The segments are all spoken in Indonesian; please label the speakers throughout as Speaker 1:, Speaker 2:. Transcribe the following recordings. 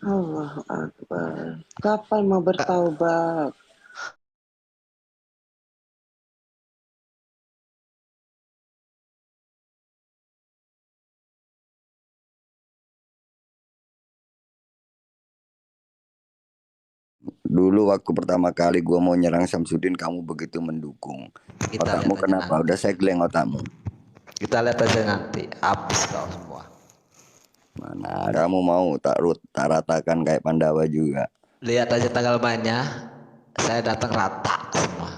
Speaker 1: Allahu Akbar. Kapan mau bertaubat?
Speaker 2: Dulu waktu pertama kali gua mau nyerang Samsudin, kamu begitu mendukung.
Speaker 3: Kita
Speaker 2: Otakmu
Speaker 3: lihat aja
Speaker 2: kenapa?
Speaker 3: nanti.
Speaker 2: Udah segleng otakmu.
Speaker 3: Kita lihat aja nanti. Habis kau semua.
Speaker 2: Mana kamu mau tak ratakan kayak Pandawa juga.
Speaker 3: Lihat aja tanggal mainnya. Saya datang rata semua.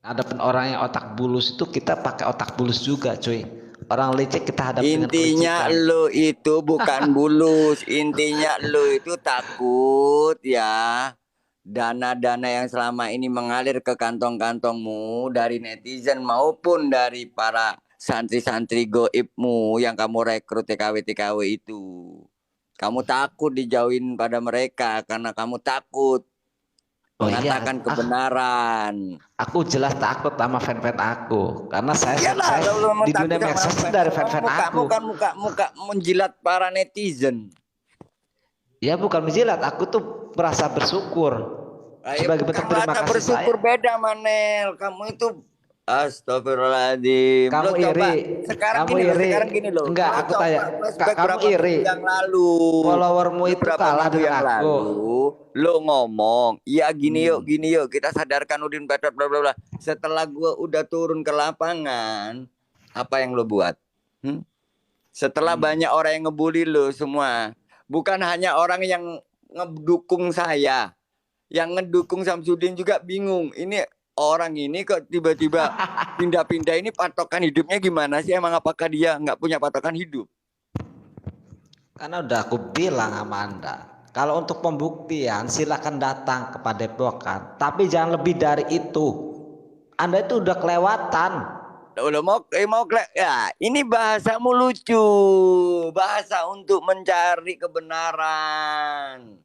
Speaker 3: Adapun orang yang otak bulus itu kita pakai otak bulus juga, cuy. Orang licik kita hadapi dengan
Speaker 2: Intinya
Speaker 3: kelicikan.
Speaker 2: lo itu bukan bulus. Intinya lo itu takut ya. Dana-dana yang selama ini mengalir ke kantong-kantongmu dari netizen maupun dari para santri-santri goibmu yang kamu rekrut TKW-TKW itu. Kamu takut dijauhin pada mereka karena kamu takut mengatakan kebenaran.
Speaker 3: Aku jelas takut sama fan-fan aku karena saya
Speaker 2: Iyalah,
Speaker 3: di dunia medsos dari fan-fan aku.
Speaker 2: Muka menjilat para netizen.
Speaker 3: Ya bukan menjilat, aku tuh merasa bersyukur. Sebagai bentuk terima kasih
Speaker 2: bersyukur saya. Beda Manel, kamu itu astagfirullahaladzim.
Speaker 3: Kamu iri.
Speaker 2: Sekarang gini loh.
Speaker 3: Enggak, aku tanya. Kamu iri.
Speaker 2: Yang lalu.
Speaker 3: Followermu itu kalah dengan aku.
Speaker 2: Lalu, lo ngomong, ya gini yuk, kita sadarkan Udin Petrot bla bla bla. Setelah gua udah turun ke lapangan, apa yang lo buat? Setelah banyak orang yang ngebully lo semua, bukan hanya orang yang ngedukung saya, yang ngedukung Samsudin juga bingung. Ini orang ini kok tiba-tiba pindah-pindah, ini patokan hidupnya gimana sih? Emang apakah dia nggak punya patokan hidup?
Speaker 3: Karena udah aku bilang sama Anda, kalau untuk pembuktian silakan datang ke Padepokan, tapi jangan lebih dari itu. Anda itu udah kelewatan.
Speaker 2: Udah mau ya, ini bahasamu lucu, bahasa untuk mencari kebenaran.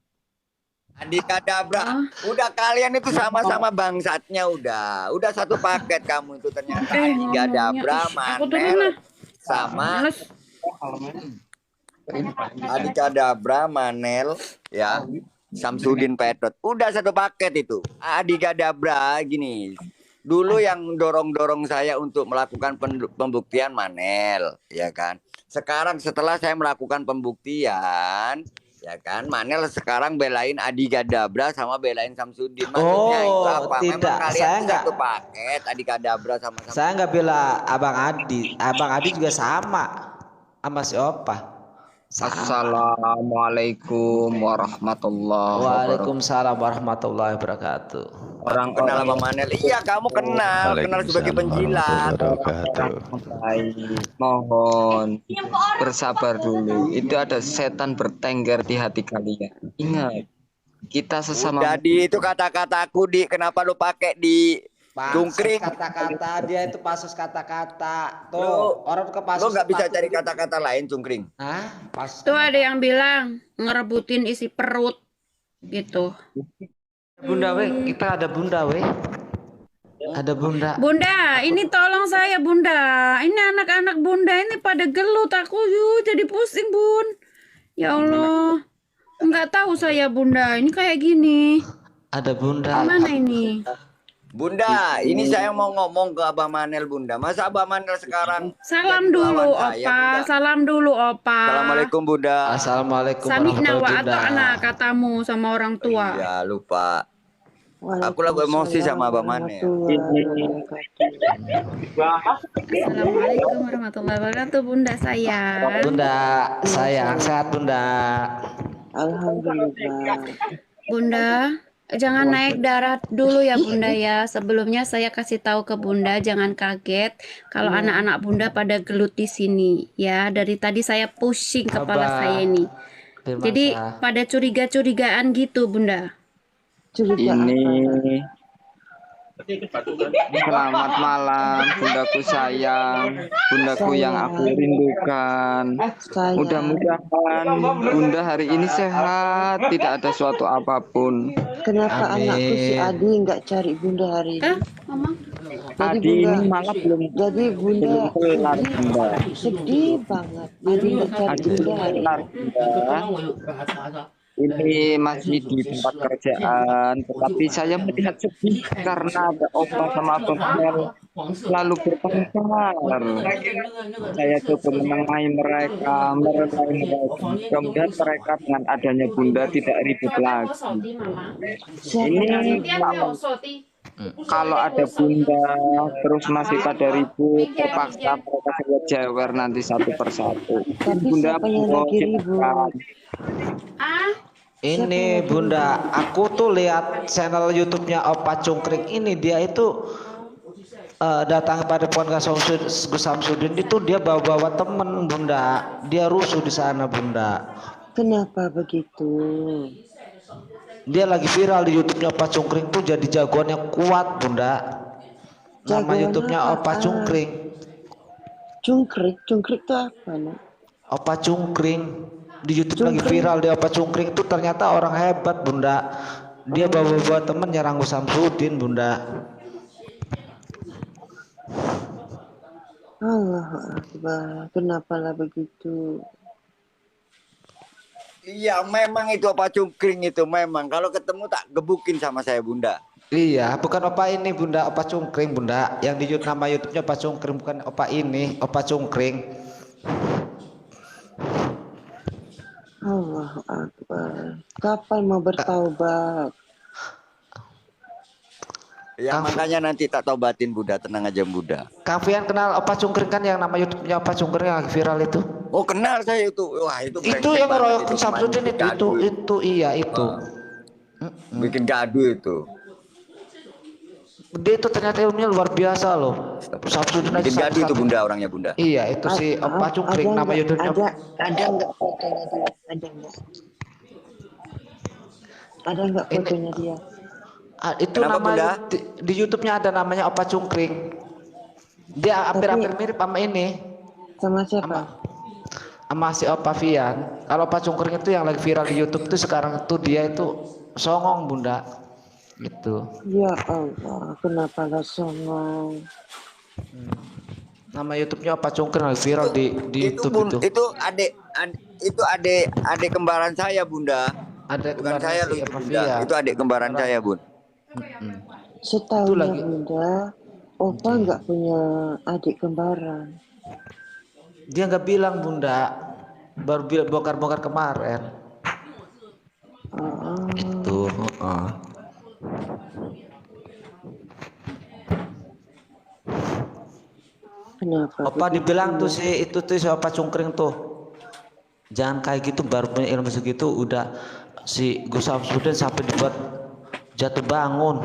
Speaker 2: Adikadabra, udah kalian itu sama-sama bangsatnya, udah satu paket kamu itu ternyata. Adikadabra, Manel, sama Adikadabra, Manel, ya, Samsudin Petrot, udah satu paket itu. Adikadabra gini. Dulu yang dorong saya untuk melakukan pembuktian Manel, ya kan. Sekarang setelah saya melakukan pembuktian, ya kan, Manel sekarang belain Adikadabra sama belain Samsudin. Maksudnya itu apa?
Speaker 3: Tidak,
Speaker 2: memang kalian
Speaker 3: saya
Speaker 2: satu paket Adikadabra sama Samsudin.
Speaker 3: Saya nggak bela Abang Adi. Abang Adi juga sama si Opa.
Speaker 4: Assalamualaikum warahmatullahi wabarakatuh.
Speaker 3: Waalaikumsalam warahmatullahi wabarakatuh.
Speaker 2: Orang kenal sama Manel. Iya, kamu kenal sebagai penjilat.
Speaker 4: Mohon bersabar dulu. Itu ada setan bertengger di hati kalian. Ingat, kita sesama.
Speaker 2: Jadi itu kata-kataku kenapa lu pakai di Cungkring?
Speaker 3: Kata-kata dia itu pasus kata-kata. Tuh, orang ke pasus.
Speaker 2: Lo nggak bisa cari kata-kata lain, Cungkring.
Speaker 3: Hah?
Speaker 5: Tuh ada yang bilang ngerebutin isi perut gitu.
Speaker 3: Bunda weh, kita ada Bunda weh. Ada Bunda.
Speaker 5: Bunda, ini tolong saya Bunda. Ini anak-anak Bunda ini pada gelut, aku jadi pusing Bun. Ya Allah, nggak tahu saya Bunda. Ini kayak gini.
Speaker 3: Ada Bunda.
Speaker 5: Gimana ini?
Speaker 2: Bunda, ini saya mau ngomong ke Abang Manel, Bunda. Masa Abang Manel sekarang
Speaker 5: salam dulu, Opa. Salam dulu, Opa.
Speaker 2: Assalamualaikum, Bunda.
Speaker 3: Assalamualaikum
Speaker 5: warahmatullahi wabarakatuh. Katamu sama orang tua.
Speaker 2: Ya, lupa. Aku lagi emosi sama Abang Manel.
Speaker 5: Assalamualaikum warahmatullahi wabarakatuh, Bunda sayang.
Speaker 3: Bunda sayang, sehat Bunda.
Speaker 1: Alhamdulillah.
Speaker 5: Bunda, jangan naik darah dulu ya Bunda ya. Sebelumnya saya kasih tahu ke Bunda jangan kaget kalau anak-anak Bunda pada gelut di sini ya. Dari tadi saya pusing kepala saya ini. Jadi pada curiga-curigaan gitu Bunda.
Speaker 4: Ini selamat malam bundaku sayang, bundaku yang aku rindukan. Mudah-mudahan Bunda hari ini sehat, tidak ada suatu apapun.
Speaker 1: Kenapa anakku si Adi nggak cari Bunda hari ini?
Speaker 5: Mama?
Speaker 1: Jadi
Speaker 4: Adi ini malah belum.
Speaker 1: Jadi Bunda sedih banget. Adi nggak cari Bunda hari ini.
Speaker 4: ini masih di tempat kerjaan, tetapi saya melihat sedih karena ada Opa sama Bel selalu bertengkar. Saya coba menengahi mereka, merenai mereka. Mudah-mudahan mereka dengan adanya Bunda tidak ribut lagi. Ini kalau ada Bunda terus masih pada ribut, terpaksa mereka saya jewer nanti satu persatu.
Speaker 1: Tapi
Speaker 4: Bunda
Speaker 1: siapa yang
Speaker 4: mohon
Speaker 1: lagi ribut?
Speaker 4: silakan.
Speaker 3: Ini Bunda, aku tuh lihat channel YouTube-nya Opa Cungkring ini, dia itu datang pada Puan Gus Samsudin itu dia bawa-bawa temen Bunda, dia rusuh di sana Bunda.
Speaker 1: Kenapa begitu?
Speaker 3: Dia lagi viral di YouTube-nya Opa Cungkring tuh jadi jagoan yang kuat Bunda. Nama
Speaker 1: Jagoan
Speaker 3: YouTube-nya
Speaker 1: apa?
Speaker 3: Opa Cungkring.
Speaker 1: Cungkrik itu apa, Nak?
Speaker 3: Opa Cungkring di YouTube lagi
Speaker 1: Cungkring.
Speaker 3: viral, di Opa Cungkring itu ternyata orang hebat Bunda. Dia bawa-bawa temen nyerang Gus Samsudin Bunda.
Speaker 1: Allahu Akbar. Kenapalah begitu?
Speaker 2: Iya, memang itu Opa Cungkring itu memang. Kalau ketemu tak gebukin sama saya Bunda.
Speaker 3: Iya, bukan Opa ini Bunda, Opa Cungkring Bunda. Yang di YouTube nama YouTube-nya Opa Cungkring, bukan Opa ini, Opa Cungkring.
Speaker 1: Allahu Akbar. Kapan mau bertaubat?
Speaker 2: Ya
Speaker 3: Kang-
Speaker 2: makanya nanti tak taubatin Bunda, tenang aja Bunda.
Speaker 3: Kang Fian kenal Opa Cungkring kan, yang nama YouTube-nya Opa Cungkring yang lagi viral itu?
Speaker 2: Oh kenal saya itu. Wah itu
Speaker 3: Itu
Speaker 2: brengsek
Speaker 3: yang
Speaker 2: banget
Speaker 3: ngeroyok
Speaker 2: itu,
Speaker 3: Samsudin
Speaker 2: kemarin
Speaker 3: itu iya itu.
Speaker 2: bikin gaduh itu.
Speaker 3: Dia itu ternyata ilmunya luar biasa loh. Samsudin aja
Speaker 2: Bikin gaduh itu
Speaker 3: satu-satu.
Speaker 2: Bunda, orangnya Bunda.
Speaker 3: Iya, itu si Opa Cungkring nama
Speaker 1: nggak-
Speaker 3: YouTube-nya.
Speaker 1: ada nggak fotonya dia? Ada nggak? Ada nggak
Speaker 3: Ini-
Speaker 1: fotonya dia?
Speaker 3: Itu
Speaker 2: Kenapa,
Speaker 3: nama
Speaker 2: Bunda?
Speaker 3: di YouTube-nya ada namanya Opa Cungkring. Dia hampir-hampir mirip sama ini,
Speaker 1: Sama siapa?
Speaker 3: sama si Opa Fian. Kalau Opa Cungkring itu yang lagi viral di YouTube tuh sekarang tuh dia itu songong Bunda. Gitu.
Speaker 1: Ya Allah, kenapa lah songong?
Speaker 3: Nama YouTube-nya Opa Cungkring lagi viral di
Speaker 2: itu
Speaker 3: YouTube
Speaker 2: Bun,
Speaker 3: itu.
Speaker 2: itu adik kembaran saya Bunda.
Speaker 3: Ada
Speaker 2: Bukan
Speaker 3: kembaran
Speaker 2: saya
Speaker 3: si
Speaker 2: loh itu
Speaker 3: Opa
Speaker 2: Bunda.
Speaker 3: Fian.
Speaker 2: Itu adik kembaran saya Bun.
Speaker 1: Setahu
Speaker 3: Itu lagi.
Speaker 1: Bunda, Opa nggak punya adik kembaran.
Speaker 3: Dia nggak bilang Bunda, baru bongkar-bongkar kemarin.
Speaker 1: Oh,
Speaker 3: Itu.
Speaker 1: kenapa?
Speaker 3: Opa
Speaker 1: begitu
Speaker 3: dibilang tuh
Speaker 1: ya?
Speaker 3: si itu tuh si Opa Cungkring tuh, jangan kayak gitu, baru punya ilmu segitu udah si Gus Samsudin sampai dibuat jatuh bangun.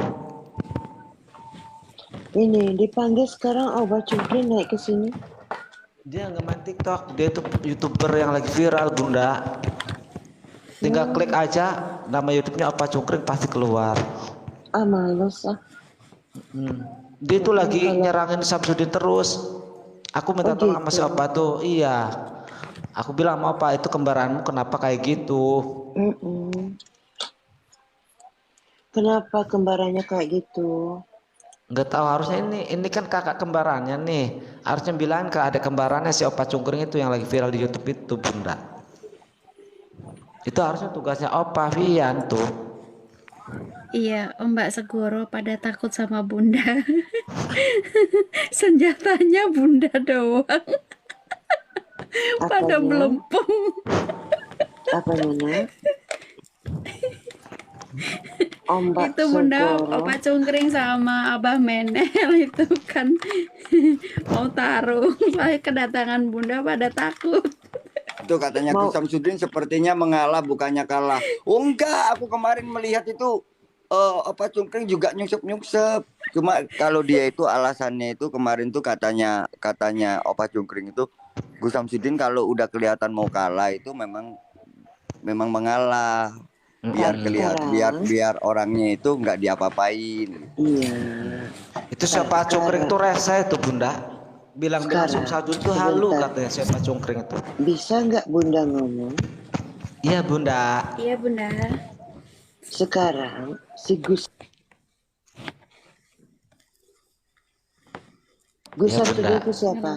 Speaker 1: Ini dipanggil sekarang Oba Cungkring naik ke sini.
Speaker 3: Dia nggak main TikTok, dia itu YouTuber yang lagi viral Bunda. Tinggal klik aja nama YouTube-nya Opa Cungkring pasti keluar.
Speaker 1: Ah, males ah.
Speaker 3: Dia tuh lagi nyerangin Samsudin terus. Aku minta
Speaker 1: Oh,
Speaker 3: tolong sama si
Speaker 1: gitu.
Speaker 3: Opa tuh, iya. Aku bilang sama Opa, itu kembaranmu kenapa kayak gitu?
Speaker 1: Mm-mm. Kenapa kembarannya kayak gitu?
Speaker 3: Nggak tahu, harusnya ini kan kakak kembarannya nih, harusnya bilangin ke adik kembarannya si Opa Cungkring itu yang lagi viral di YouTube itu Bunda. Itu harusnya tugasnya Opa Fian tuh.
Speaker 5: Iya, Mbak Segoro pada takut sama Bunda. Senjatanya Bunda doang. Pada
Speaker 1: Apanya?
Speaker 5: melempem.
Speaker 1: Apanya, Nak? Ombak
Speaker 5: Itu Bunda,
Speaker 1: Segoro.
Speaker 5: Opa Cungkring sama Abah Menel itu kan mau tarung. Kedatangan Bunda pada takut.
Speaker 2: Itu katanya Gus Samsudin sepertinya mengalah bukannya kalah. Oh enggak, aku kemarin melihat itu Opa Cungkring juga nyungsep-nyungsep. Cuma kalau dia itu alasannya itu kemarin tuh katanya Opa Cungkring itu Gus Samsudin kalau udah kelihatan mau kalah itu memang mengalah. Biar kelihatan biar orangnya itu nggak diapa-apain.
Speaker 1: Iya.
Speaker 3: Itu siapa Cungkring tuh rese itu Bunda. Bilang-bilang
Speaker 1: Sekarang,
Speaker 3: Samsudin tuh halu
Speaker 1: sebentar.
Speaker 3: katanya siapa Cungkring itu.
Speaker 1: Bisa nggak Bunda ngomong?
Speaker 3: Iya Bunda.
Speaker 5: Iya Bunda.
Speaker 1: Sekarang si Gus
Speaker 3: Ya,
Speaker 1: Samsudin
Speaker 3: Bunda.
Speaker 1: itu siapa?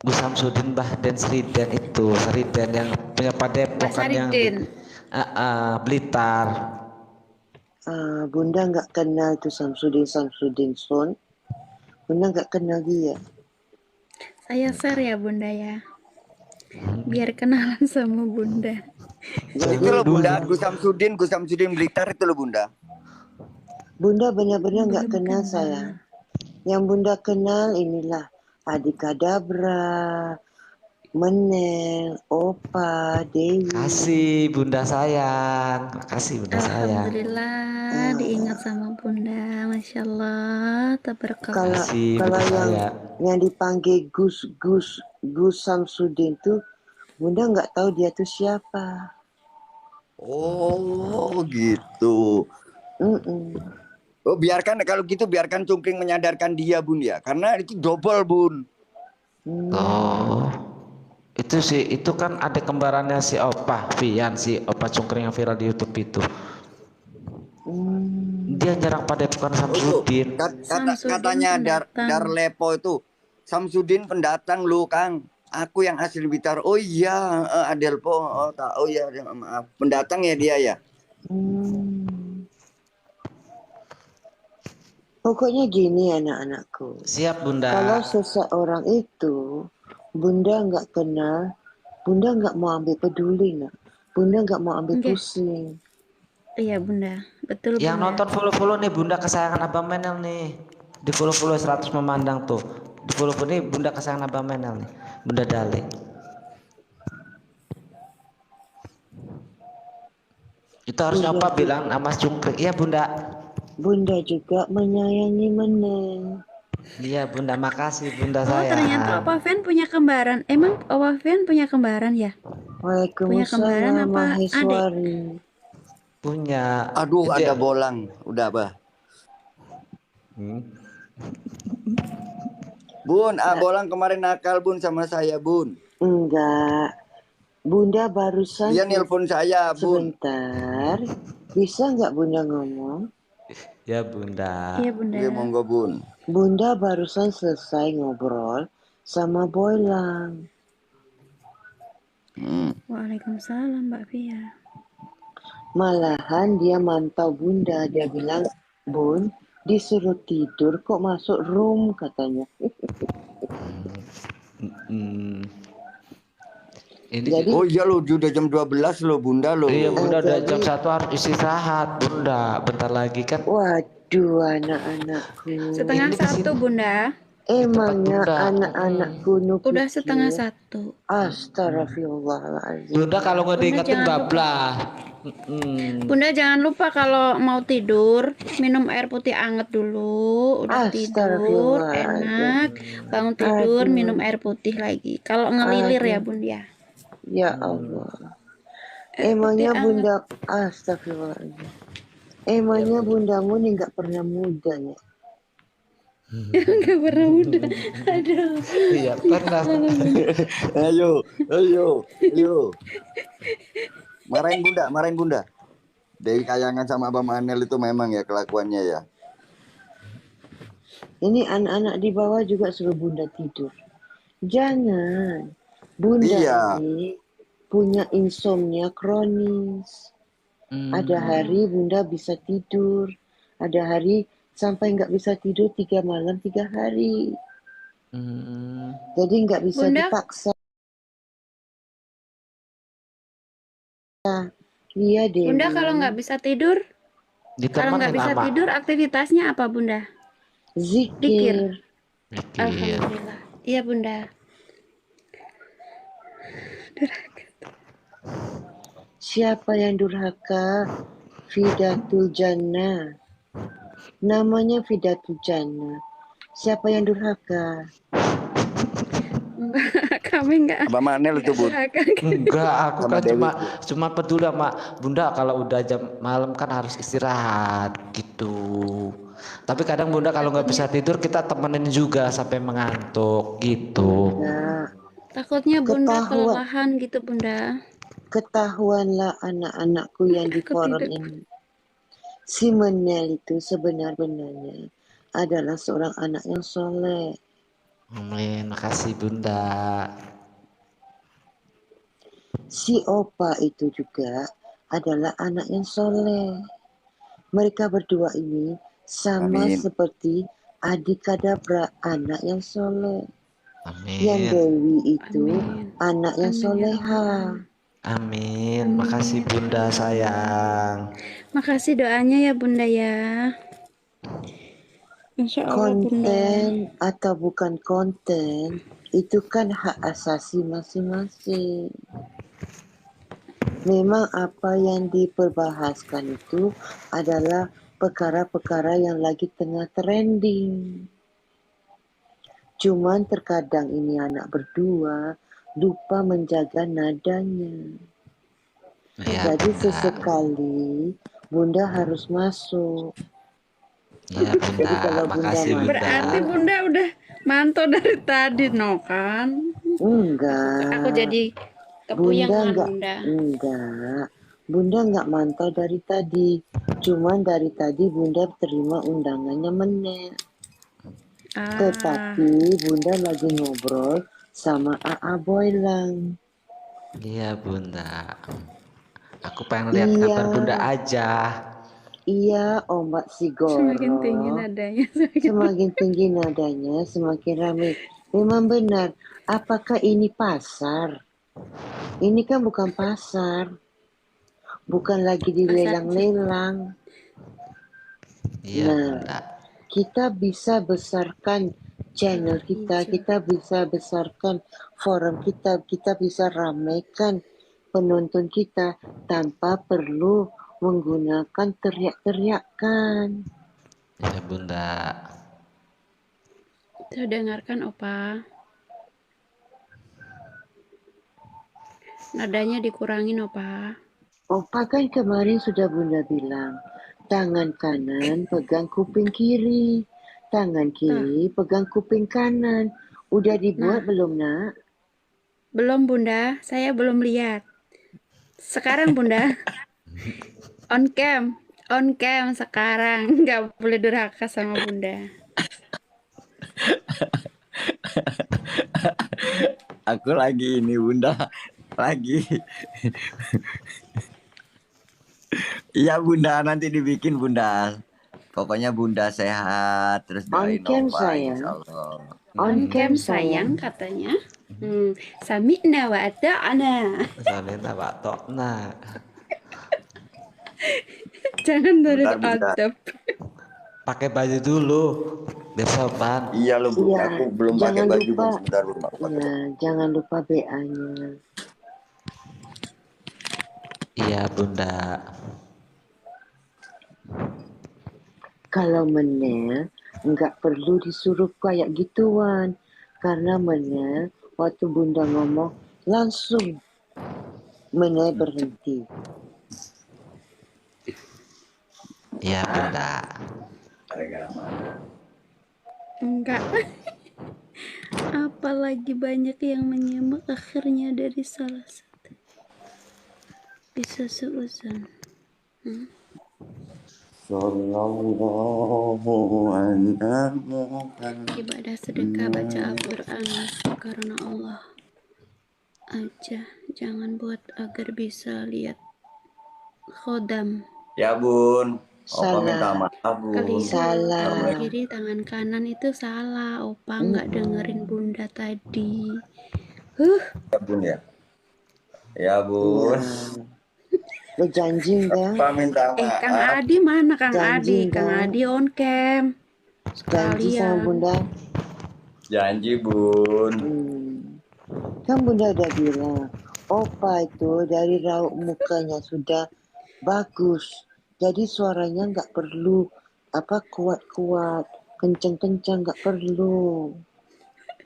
Speaker 3: Gus Samsudin Bah dan Sriden itu, Sriden yang punya Padepokan padepokan yang di
Speaker 5: Saridin.
Speaker 3: Blitar.
Speaker 1: Bunda nggak kenal tuh Samsudin Son. Bunda nggak kenal dia.
Speaker 5: Saya share ya Bunda ya. Biar kenalan sama Bunda.
Speaker 2: Itu loh Bunda, Gus Samsudin Blitar itu loh Bunda.
Speaker 1: Bunda benar-benar nggak
Speaker 5: Belum
Speaker 1: kenal
Speaker 5: kenal.
Speaker 1: saya. Yang Bunda kenal inilah Adikadabra, Menel, Opa, Dewi.
Speaker 3: Kasih Bunda sayang, makasih Bunda sayang.
Speaker 5: Alhamdulillah diingat sama Bunda. Masya Allah. Tabarakallah.
Speaker 3: Kasih
Speaker 1: Kalau
Speaker 3: Bunda
Speaker 1: yang
Speaker 3: sayang.
Speaker 1: dipanggil Gus Samsudin tuh Bunda nggak tahu dia tuh siapa.
Speaker 2: Oh gitu. Oh biarkan kalau gitu biarkan Cungkring menyadarkan dia Bun ya, karena itu double Bun.
Speaker 3: Oh, itu kan ada kembarannya si Opa Vian, si Opa Cungkring yang viral di YouTube itu. Dia nyerang padepokan Samsudin.
Speaker 2: Katanya Darlepo itu Samsudin pendatang lu Kang. Aku yang asli Blitar. Oh iya, Adelpo. Oh iya, maaf. Pendatang ya dia ya.
Speaker 1: Pokoknya gini anak-anakku.
Speaker 3: Siap Bunda.
Speaker 1: Kalau seseorang itu Bunda nggak kenal, Bunda nggak mau ambil peduli nak. Bunda nggak mau ambil pusing.
Speaker 5: Iya Bunda, betul
Speaker 3: Yang
Speaker 5: Bunda.
Speaker 3: nonton follow nih Bunda kesayangan Abang Menel nih. Di follow 100 memandang tuh. Di follow nih Bunda kesayangan Abang Menel nih. Bunda Dale. Itu harusnya Opa bilang nama Cungkring. Iya Bunda.
Speaker 1: Bunda juga menyayangi Menel.
Speaker 3: Iya Bunda, makasih Bunda
Speaker 5: Oh
Speaker 3: sayang.
Speaker 5: ternyata Opa Fen punya kembaran. Emang Opa Fen punya kembaran ya? Punya kembaran
Speaker 1: Waalaikumsalam
Speaker 5: apa
Speaker 1: Maheswari.
Speaker 3: Punya.
Speaker 2: Aduh ada bolang. Udah apa? Bun, bolang kemarin nakal Bun sama saya Bun.
Speaker 1: Enggak. Bunda barusan
Speaker 2: Dia nelpon saya Bun.
Speaker 1: sebentar. Bisa nggak Bunda ngomong?
Speaker 3: Ya Bunda.
Speaker 5: Iya Bunda.
Speaker 2: Iya monggo Bun.
Speaker 1: Bunda barusan selesai ngobrol sama Boylang.
Speaker 5: Waalaikumsalam Mbak Fia.
Speaker 1: Malahan dia mantau Bunda. Dia bilang, Bun, disuruh tidur kok masuk room katanya.
Speaker 3: Ini
Speaker 2: Oh iya lo udah jam 12 lo Bunda lo.
Speaker 3: iya Bunda udah
Speaker 1: jadi-
Speaker 3: jam 1 harus istirahat Bunda. Bentar lagi kan.
Speaker 1: Waduh anak-anakku.
Speaker 5: Setengah
Speaker 3: Ini di
Speaker 5: satu
Speaker 3: sini.
Speaker 5: Bunda.
Speaker 1: Emangnya
Speaker 3: Bunda.
Speaker 1: anak-anakku
Speaker 5: Udah setengah satu.
Speaker 1: Astagfirullahaladzim.
Speaker 3: Bunda kalau nggak diingetin
Speaker 5: jangan lupa.
Speaker 3: bablah.
Speaker 5: Bunda jangan lupa kalau mau tidur minum air putih anget dulu. Udah tidur enak. Bangun tidur minum air putih lagi. Kalau ngelilir ya Bunda ya.
Speaker 1: Ya Allah. Emangnya Bunda, astagfirullahaladzim. Emangnya bundamu nih nggak pernah muda ya?
Speaker 5: Gak pernah muda. Aduh.
Speaker 3: Iya pernah.
Speaker 2: Ayo. Marahin Bunda. Dari kayangan sama Abang Manel itu memang ya kelakuannya ya.
Speaker 1: Ini anak-anak di bawah juga suruh Bunda tidur. Jangan. Bunda
Speaker 2: Iya.
Speaker 1: ini punya insomnia kronis. Ada hari Bunda bisa tidur. Ada hari sampai nggak bisa tidur 3 malam 3 hari. Jadi nggak bisa
Speaker 5: Bunda?
Speaker 1: dipaksa. Iya deh.
Speaker 5: Bunda kalau nggak bisa tidur, kalau nggak bisa
Speaker 3: apa?
Speaker 5: tidur aktivitasnya apa Bunda?
Speaker 1: Zikir.
Speaker 3: Mikir.
Speaker 5: Alhamdulillah. Iya Bunda.
Speaker 1: Siapa yang durhaka? Fidatul Jannah. Namanya Fidatul Jannah. Siapa yang durhaka?
Speaker 5: Kami nggak.
Speaker 2: Abang Manel itu Bun.
Speaker 3: Enggak, aku
Speaker 2: Sama
Speaker 3: kan
Speaker 2: Dewi.
Speaker 3: cuma peduli sama Bunda kalau udah jam malam kan harus istirahat gitu. Tapi kadang Bunda kalau nggak bisa tidur kita temenin juga sampai mengantuk gitu.
Speaker 1: Nah,
Speaker 5: Takutnya Bunda
Speaker 1: Ketahuan.
Speaker 5: kelelahan gitu Bunda.
Speaker 1: ketahuanlah anak-anakku yang di
Speaker 5: Aku
Speaker 1: forum
Speaker 5: tidak.
Speaker 1: ini. Si Menel itu sebenar-benarnya adalah seorang anak yang soleh.
Speaker 3: Amin, makasih Bunda.
Speaker 1: Si Opa itu juga adalah anak yang soleh. Mereka berdua ini sama
Speaker 2: Amin.
Speaker 1: seperti adik kadabra, anak yang soleh. Yang
Speaker 3: Amin.
Speaker 1: Dewi itu
Speaker 5: Amin.
Speaker 1: anak yang
Speaker 5: Amin ya
Speaker 1: soleha.
Speaker 3: Amin.
Speaker 5: Amin.
Speaker 3: Makasih Bunda sayang.
Speaker 5: Makasih doanya ya Bunda ya. Insya Allah Bunda.
Speaker 1: Konten atau bukan konten itu kan hak asasi masing-masing. Memang apa yang diperbahaskan itu adalah perkara-perkara yang lagi tengah trending. Cuman terkadang ini anak berdua lupa menjaga nadanya.
Speaker 3: Ya,
Speaker 1: Jadi
Speaker 3: Bunda.
Speaker 1: sesekali Bunda harus masuk.
Speaker 3: Ya
Speaker 1: Jadi
Speaker 3: Bunda.
Speaker 1: kalau Bunda
Speaker 3: Makasih Bunda.
Speaker 5: Berarti Bunda udah mantau dari tadi, no kan?
Speaker 1: Enggak.
Speaker 5: Aku jadi
Speaker 1: Bunda
Speaker 5: kepuyangan
Speaker 1: enggak.
Speaker 5: Bunda.
Speaker 1: Enggak. Bunda enggak mantau dari tadi. Cuman dari tadi Bunda terima undangannya menit. Tetapi Bunda lagi ngobrol sama AA Boylang.
Speaker 3: Iya Bunda. Aku pengen lihat kabar Bunda aja.
Speaker 1: Iya, ombak Sigoro.
Speaker 5: Semakin tinggi nadanya.
Speaker 1: Semakin tinggi nadanya, semakin ramai. Memang benar. Apakah ini pasar? Ini kan bukan pasar. Bukan lagi dilelang-lelang.
Speaker 3: Iya
Speaker 1: Nah,
Speaker 3: Bunda.
Speaker 1: kita bisa besarkan channel kita, kita bisa besarkan forum kita, kita bisa ramaikan penonton kita tanpa perlu menggunakan teriak-teriakan.
Speaker 3: Iya Bunda.
Speaker 5: Saya dengarkan Opa. Nadanya dikurangin Opa.
Speaker 1: Opa kan kemarin sudah Bunda bilang, tangan kanan pegang kuping kiri, tangan kiri pegang kuping kanan. Udah dibuat belum nak?
Speaker 5: Belum Bunda, saya belum lihat. Sekarang Bunda. On cam sekarang. Nggak boleh durhaka sama Bunda.
Speaker 2: Aku lagi ini Bunda, lagi. Iya Bunda, nanti dibikin Bunda. Pokoknya Bunda sehat, terus doain
Speaker 1: On cam
Speaker 2: Opa,
Speaker 1: sayang.
Speaker 2: insyaallah.
Speaker 1: On cam
Speaker 5: Sayang katanya. Sami'na wa ata'na.
Speaker 3: Salina Pak Tokna.
Speaker 5: Jangan dari
Speaker 2: Bentar, Bunda.
Speaker 5: adab.
Speaker 3: Pakai baju dulu. Biar sopan.
Speaker 2: Iya loh Bunda,
Speaker 1: Iya,
Speaker 2: aku belum pakai
Speaker 1: jangan
Speaker 2: baju
Speaker 1: lupa.
Speaker 2: Bunda. Sebentar Bunda.
Speaker 1: Ya, jangan lupa BA-nya.
Speaker 3: Iya Bunda.
Speaker 1: Kalau Menel nggak perlu disuruh kayak gituan, karena Menel waktu Bunda ngomong langsung Menel berhenti.
Speaker 3: Iya Bunda.
Speaker 5: Enggak. Apalagi banyak yang menyimak akhirnya dari salah satu. Bisa seuzon. Ibadah sedekah baca Al-Quran karena Allah aja, jangan buat agar bisa lihat khodam.
Speaker 2: Ya Bun, Opa minta
Speaker 1: Salah.
Speaker 2: maaf Bun.
Speaker 5: Keliru.
Speaker 1: Salah.
Speaker 5: Tangan kiri, tangan kanan itu salah. Opa nggak dengerin Bunda tadi.
Speaker 2: Ya Bun ya. Ya Bun.
Speaker 1: Lo janji enggak?
Speaker 2: Opa minta maaf.
Speaker 5: Kang Adi mana Kang
Speaker 1: Janji
Speaker 5: Adi? Kang
Speaker 1: enggak?
Speaker 5: Adi on cam.
Speaker 1: Janji sama Bunda.
Speaker 2: Janji Bun.
Speaker 1: Kan Bunda udah bilang, Opa itu dari raut mukanya sudah bagus. Jadi suaranya nggak perlu kuat-kuat, kenceng-kenceng, nggak perlu.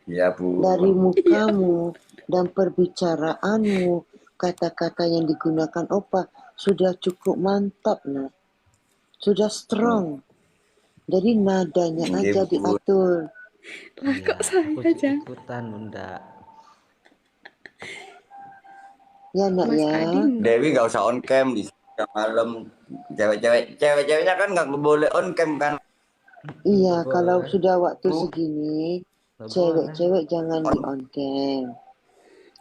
Speaker 2: Ya Bun.
Speaker 1: Dari mukamu dan perbicaraanmu, kata-kata yang digunakan Opa sudah cukup mantap, nah. Sudah strong. Jadi nadanya aja
Speaker 2: Bu.
Speaker 1: diatur.
Speaker 5: Lah kok saya jangan.
Speaker 3: Ikutan Bunda.
Speaker 1: Ya nak
Speaker 5: Mas
Speaker 1: ya.
Speaker 5: Adi
Speaker 2: Dewi nggak usah on cam di malam. Ceweknya kan nggak boleh on cam kan?
Speaker 1: Iya,
Speaker 3: Boleh.
Speaker 1: kalau sudah waktu
Speaker 2: Bu.
Speaker 1: segini,
Speaker 3: Boleh.
Speaker 1: cewek-cewek jangan di on cam.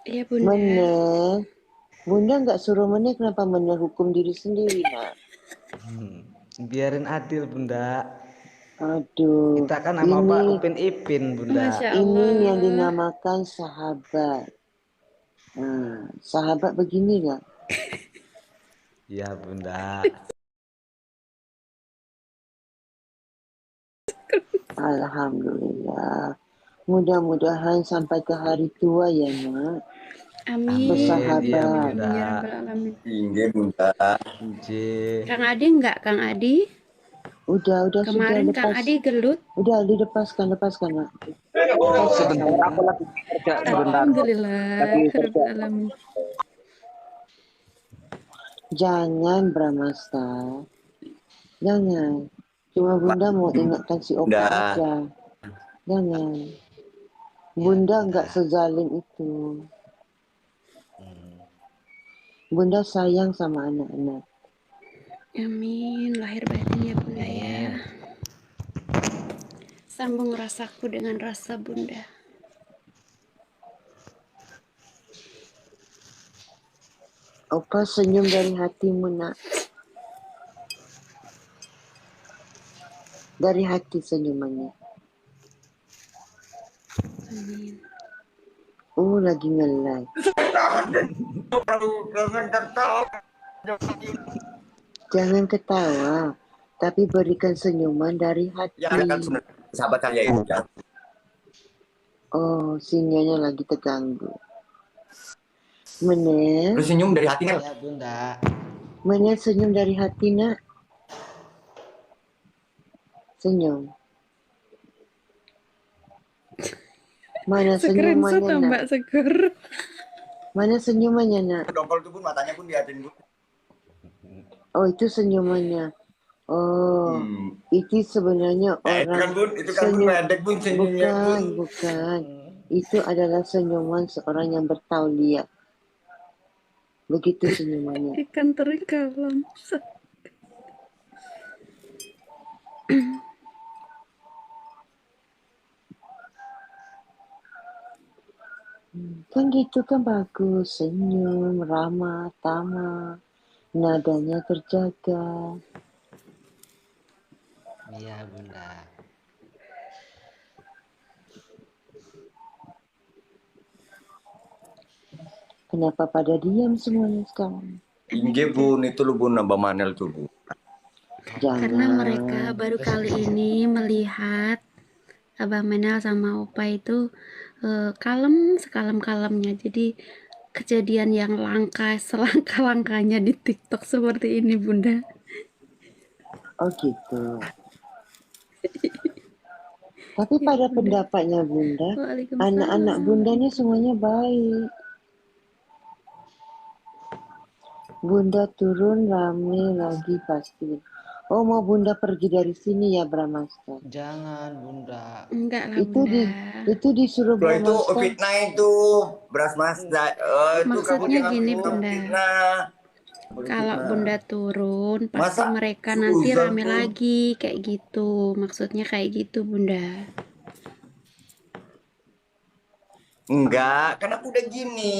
Speaker 5: Iya Bunda.
Speaker 1: Bunda nggak suruh Mene, kenapa Mene hukum diri sendiri, nak?
Speaker 3: Biarin adil, Bunda.
Speaker 1: Aduh,
Speaker 3: Kita kan sama Pak Upin Ipin, Bunda.
Speaker 5: Masya
Speaker 1: ini
Speaker 5: Allah.
Speaker 1: yang dinamakan sahabat. Nah, sahabat begini nggak?
Speaker 3: Iya, Bunda.
Speaker 1: Alhamdulillah. Mudah-mudahan sampai ke hari tua ya, nak.
Speaker 5: Amin.
Speaker 1: Bersahabat.
Speaker 3: Iya,
Speaker 5: Amin
Speaker 3: Bunda.
Speaker 5: ya Rabbal Alamin.
Speaker 2: Inggih, Bunda.
Speaker 3: Injih.
Speaker 5: Kang Adi enggak, Kang Adi?
Speaker 1: Udah
Speaker 5: Kemarin
Speaker 1: sudah
Speaker 5: Kang
Speaker 1: lepas.
Speaker 5: Adi gelut.
Speaker 1: Udah dilepaskan, nak.
Speaker 4: Sebentar aku lagi kerja sebentar.
Speaker 5: Alhamdulillah.
Speaker 4: Lagi kerja.
Speaker 5: Rabbil Alamin.
Speaker 1: Jangan Bramasta. Jangan. Cuma Bunda mau ingatkan si Opa
Speaker 2: Bunda.
Speaker 1: aja. Jangan. Bunda nggak sezalim itu. Bunda sayang sama anak-anak.
Speaker 5: Amin. Lahir batin ya Bunda ya. Sambung rasaku dengan rasa Bunda.
Speaker 1: Opa senyum dari hatimu, nak. Dari hati senyumannya.
Speaker 5: Amin.
Speaker 1: Lagi nge-live. Jangan ketawa, tapi berikan senyuman dari hati.
Speaker 2: Ya kan sahabat saya itu. Ya.
Speaker 1: Oh, sinyalnya lagi terganggu. Mene,
Speaker 2: Lu senyum dari hati kan?
Speaker 3: Ya, Bunda.
Speaker 1: Mene senyum dari hati, nak. Senyum. Mana
Speaker 5: Screenshot
Speaker 1: senyumannya, nak?
Speaker 5: Mbak Seger.
Speaker 1: Mana senyumannya, nak?
Speaker 2: Dongkol tuh pun matanya pun diatin, Bu.
Speaker 1: Oh, itu senyumannya. Oh, itu sebenarnya
Speaker 2: Itu kan,
Speaker 1: orang
Speaker 2: Bun, itu kan Bun, medek, Bun, senyumnya, Bun.
Speaker 1: Bukan. Itu adalah senyuman seorang yang bertauliah. Begitu senyumannya.
Speaker 5: Ikan teri kalam.
Speaker 1: Kan gitu kan bagus, senyum, ramah, tamah, nadanya terjaga.
Speaker 3: Iya, Bunda.
Speaker 1: Kenapa pada diam semuanya sekarang?
Speaker 2: Inggih, Bun, itu lu Bun nambah manel tuh, Bu.
Speaker 1: Jangan.
Speaker 5: Karena mereka baru kali ini melihat Abah Menel sama Opa itu kalem sekalem-kalemnya. Jadi kejadian yang langka selangkah-langkahnya di TikTok seperti ini, Bunda.
Speaker 1: Oh gitu. Tapi pada pendapatnya Bunda,
Speaker 5: Waalaikumsalam.
Speaker 1: anak-anak Bunda ini semuanya baik. Bunda turun rame lagi pasti. Oh, mau Bunda pergi dari sini ya, Bramasta?
Speaker 3: Jangan, Bunda.
Speaker 5: Enggak lah,
Speaker 1: Itu
Speaker 5: Bunda.
Speaker 1: itu disuruh
Speaker 2: Itu
Speaker 1: Bramasta.
Speaker 2: fitnah itu, Bramasta. Itu
Speaker 5: Maksudnya
Speaker 2: kamu
Speaker 5: gini,
Speaker 2: jangan
Speaker 5: Bunda.
Speaker 2: fitnah.
Speaker 5: Kalau Bunda turun, pasti
Speaker 2: Masa
Speaker 5: mereka nanti
Speaker 2: Suzan
Speaker 5: rame
Speaker 2: tuh?
Speaker 5: lagi kayak gitu. Maksudnya kayak gitu, Bunda.
Speaker 2: Enggak, kan aku udah gini.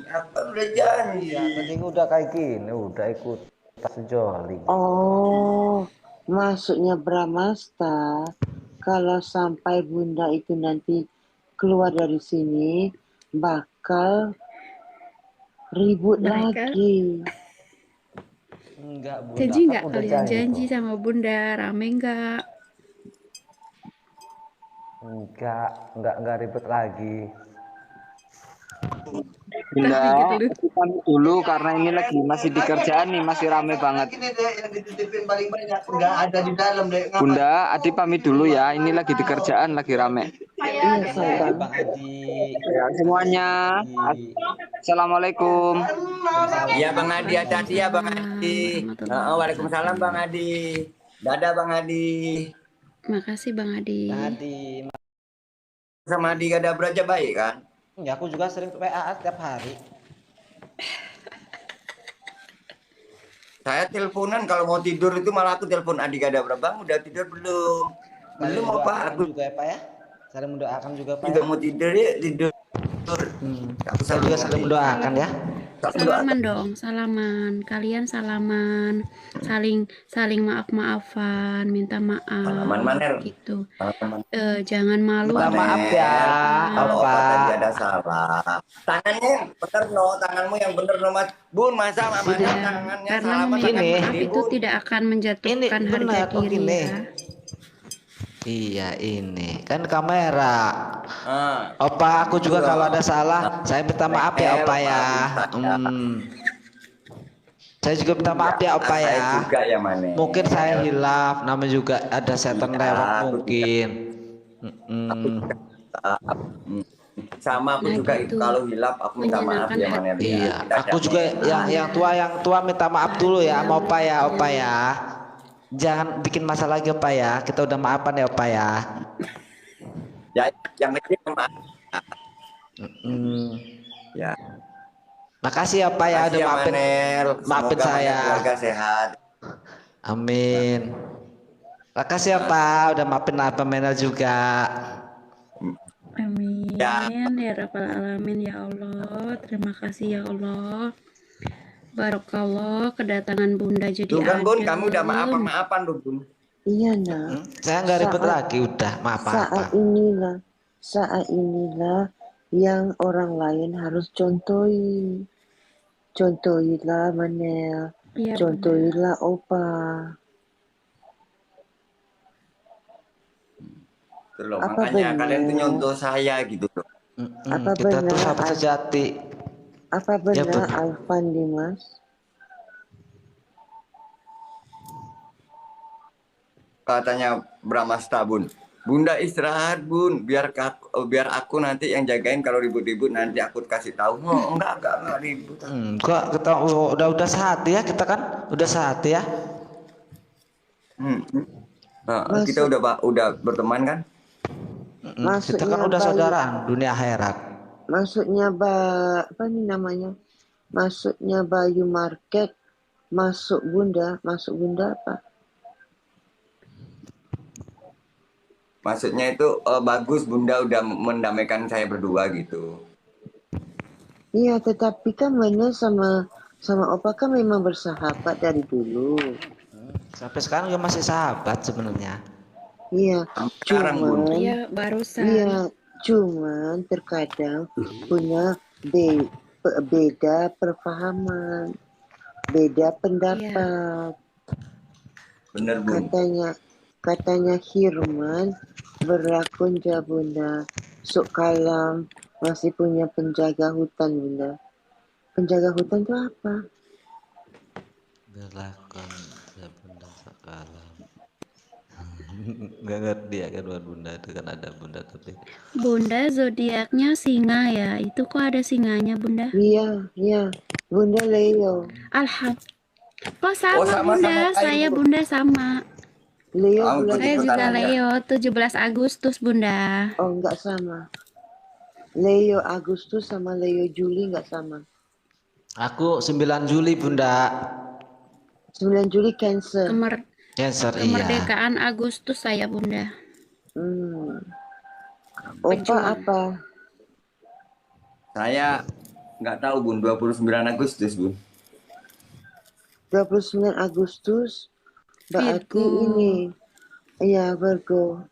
Speaker 2: Apa udah janji.
Speaker 3: Ya, tadi udah kayak gini, udah ikut sejoli.
Speaker 1: Oh, maksudnya Bramasta, kalau sampai Bunda itu nanti keluar dari sini, bakal ribut
Speaker 5: Mereka?
Speaker 1: lagi.
Speaker 3: Enggak, Bunda.
Speaker 5: Janji
Speaker 3: kan
Speaker 5: nggak
Speaker 3: udah
Speaker 5: kalian
Speaker 3: janji
Speaker 5: janji
Speaker 3: kok.
Speaker 5: sama Bunda? Rame nggak?
Speaker 3: Enggak ribet lagi.
Speaker 4: Bunda,
Speaker 5: Tapi gelut.
Speaker 4: aku pamit dulu karena ini lagi masih di kerjaan nih, masih rame banget.
Speaker 6: Ini deh yang dititipin paling banyak, nggak ada di dalam deh.
Speaker 4: Bunda, Adi pamit dulu ya. Ini lagi di kerjaan, lagi rame.
Speaker 1: Iya,
Speaker 3: Ya,
Speaker 1: sayang.
Speaker 3: Bang Adi.
Speaker 4: Ya, semuanya. Assalamualaikum.
Speaker 2: Iya, Bang Adi, hati-hati ya, Bang Adi. Waalaikumsalam, Bang Adi. Dadah, Bang Adi.
Speaker 5: Makasih Bang Adi.
Speaker 3: Adi.
Speaker 2: Sama Adi gak ada beraja baik kan?
Speaker 3: Ya, aku juga sering WA setiap hari.
Speaker 2: Saya teleponan kalau mau tidur itu malah aku telepon Adi gak ada berapa. Bang, udah tidur belum? Belum
Speaker 3: Saling
Speaker 2: apa?
Speaker 3: mendoakan
Speaker 2: Aku
Speaker 3: juga ya, Pak ya. Saling mendoakan juga, Pak.
Speaker 2: juga
Speaker 3: Ya?
Speaker 2: mau tidur ya, tidur. Aku
Speaker 3: Saya juga saling mendoakan ya.
Speaker 5: Salaman dong, salaman. Kalian salaman, saling maaf-maafan, minta
Speaker 2: Salaman
Speaker 5: maaf
Speaker 2: Manel.
Speaker 5: gitu.
Speaker 2: Salaman.
Speaker 5: Jangan malu.
Speaker 3: Minta maaf ya,
Speaker 2: Kalau
Speaker 3: Opa.
Speaker 2: Opa tadi ada salah. Tangannya yang bener no, tanganmu yang bener no Mas. Bun, masa mamanya
Speaker 5: Sudah,
Speaker 2: tangannya
Speaker 5: karena
Speaker 2: salaman
Speaker 5: meminta
Speaker 3: Ini.
Speaker 5: maaf itu tidak akan menjatuhkan
Speaker 3: Ini
Speaker 5: harga
Speaker 3: benar, oh
Speaker 5: diri
Speaker 3: gini.
Speaker 5: ya.
Speaker 3: Iya ini kan kamera. Opa, aku juga
Speaker 2: Betul,
Speaker 3: kalau ada
Speaker 2: loh.
Speaker 3: salah, saya minta maaf ya Opa ya. Saya juga minta maaf ya Opa
Speaker 2: Saya
Speaker 3: ya.
Speaker 2: juga ya Mane.
Speaker 3: Mungkin saya hilaf, namanya juga ada setan
Speaker 2: Iya,
Speaker 3: lewat
Speaker 2: aku
Speaker 3: mungkin.
Speaker 2: Aku juga, sama aku
Speaker 5: Nah,
Speaker 2: juga
Speaker 5: gitu.
Speaker 2: kalau hilaf aku minta maaf
Speaker 5: Menyenangkan
Speaker 2: ya
Speaker 5: hati.
Speaker 2: Mane.
Speaker 3: Iya,
Speaker 2: Kita
Speaker 3: aku
Speaker 2: damai.
Speaker 3: juga yang tua minta maaf dulu ya sama Opa ya, Opa ya. Jangan bikin masalah lagi Opa ya. Kita udah maafan ya Opa ya.
Speaker 2: Ya, yang kecil maaf. Ya.
Speaker 3: Makasih ya Pak ya udah
Speaker 2: Makasih ya
Speaker 3: maafin,
Speaker 2: Manel.
Speaker 3: maafin
Speaker 2: Semoga
Speaker 3: saya.
Speaker 2: keluarga sehat.
Speaker 3: Amin. Makasih ya Pak udah maafin Abang Menel juga.
Speaker 5: Amin
Speaker 2: Ya.
Speaker 5: ya Rabbal Alamin ya Allah. Terima kasih ya Allah. Barakallah kedatangan Bunda jadi
Speaker 2: Tuh kan Bun,
Speaker 5: adem.
Speaker 2: kamu udah maafan tuh Bun.
Speaker 1: Iya nak.
Speaker 3: Saya nggak ribet lagi udah maaf apa.
Speaker 1: Saat inilah yang orang lain harus contohi. Contohilah Manel.
Speaker 5: Iya,
Speaker 1: Contohilah Opa.
Speaker 2: Tuh loh,
Speaker 1: Apa
Speaker 2: makanya
Speaker 1: benar?
Speaker 2: kalian tuh nyontoh saya gitu loh.
Speaker 1: Apa
Speaker 3: Kita tuh
Speaker 1: benar?
Speaker 3: sahabat sejati.
Speaker 1: Apa
Speaker 3: Ya,
Speaker 1: benar
Speaker 3: Bun.
Speaker 1: Alvan Dimas?
Speaker 2: Katanya Bramasta Bun. Bunda istirahat Bun, biar aku nanti yang jagain kalau ribut-ribut nanti aku kasih tahu. Oh, enggak ribut.
Speaker 3: Kok kita udah sehat ya kita kan udah sehat ya.
Speaker 2: Kita udah berteman kan?
Speaker 3: Kita kan udah saudara dunia akhirat.
Speaker 1: Maksudnya apa nih namanya? Maksudnya Bayu Market masuk Bunda apa?
Speaker 2: Maksudnya itu bagus Bunda udah mendamaikan saya berdua gitu.
Speaker 1: Iya, tetapi kan Mana sama Opa kan memang bersahabat dari dulu.
Speaker 3: Sampai sekarang juga masih sahabat sebenarnya.
Speaker 1: Iya,
Speaker 2: Sekarang Bun.
Speaker 5: Iya, barusan.
Speaker 1: Iya, cuman terkadang punya beda perpahaman, beda pendapat.
Speaker 2: Bener Bun.
Speaker 1: Katanya Hirman berlakon ja Bunda. Sok kalam masih punya penjaga hutan Bunda. Penjaga hutan itu apa?
Speaker 3: Berlakon ja Bunda sok kalam. Nggak ngerti ya kan Bunda itu kan ada Bunda tapi.
Speaker 5: Bunda zodiaknya singa ya. Itu kok ada singanya Bunda?
Speaker 1: Iya. Bunda Leo.
Speaker 5: Alhamdulillah. Kok sama Bunda? Saya Bunda sama.
Speaker 1: Leo
Speaker 5: saya juga Leo 17 Agustus Bunda.
Speaker 1: Oh enggak sama. Leo Agustus sama Leo Juli enggak sama.
Speaker 3: Aku 9 Juli Bunda.
Speaker 1: 9 Juli Cancer.
Speaker 3: Cancer iya.
Speaker 5: Kemerdekaan Agustus saya Bunda.
Speaker 1: Opa apa?
Speaker 2: Saya nggak tahu Bun, 29 Agustus Bun.
Speaker 1: 29 Agustus berarti
Speaker 5: Virgo.
Speaker 1: ini. Iya, Virgo.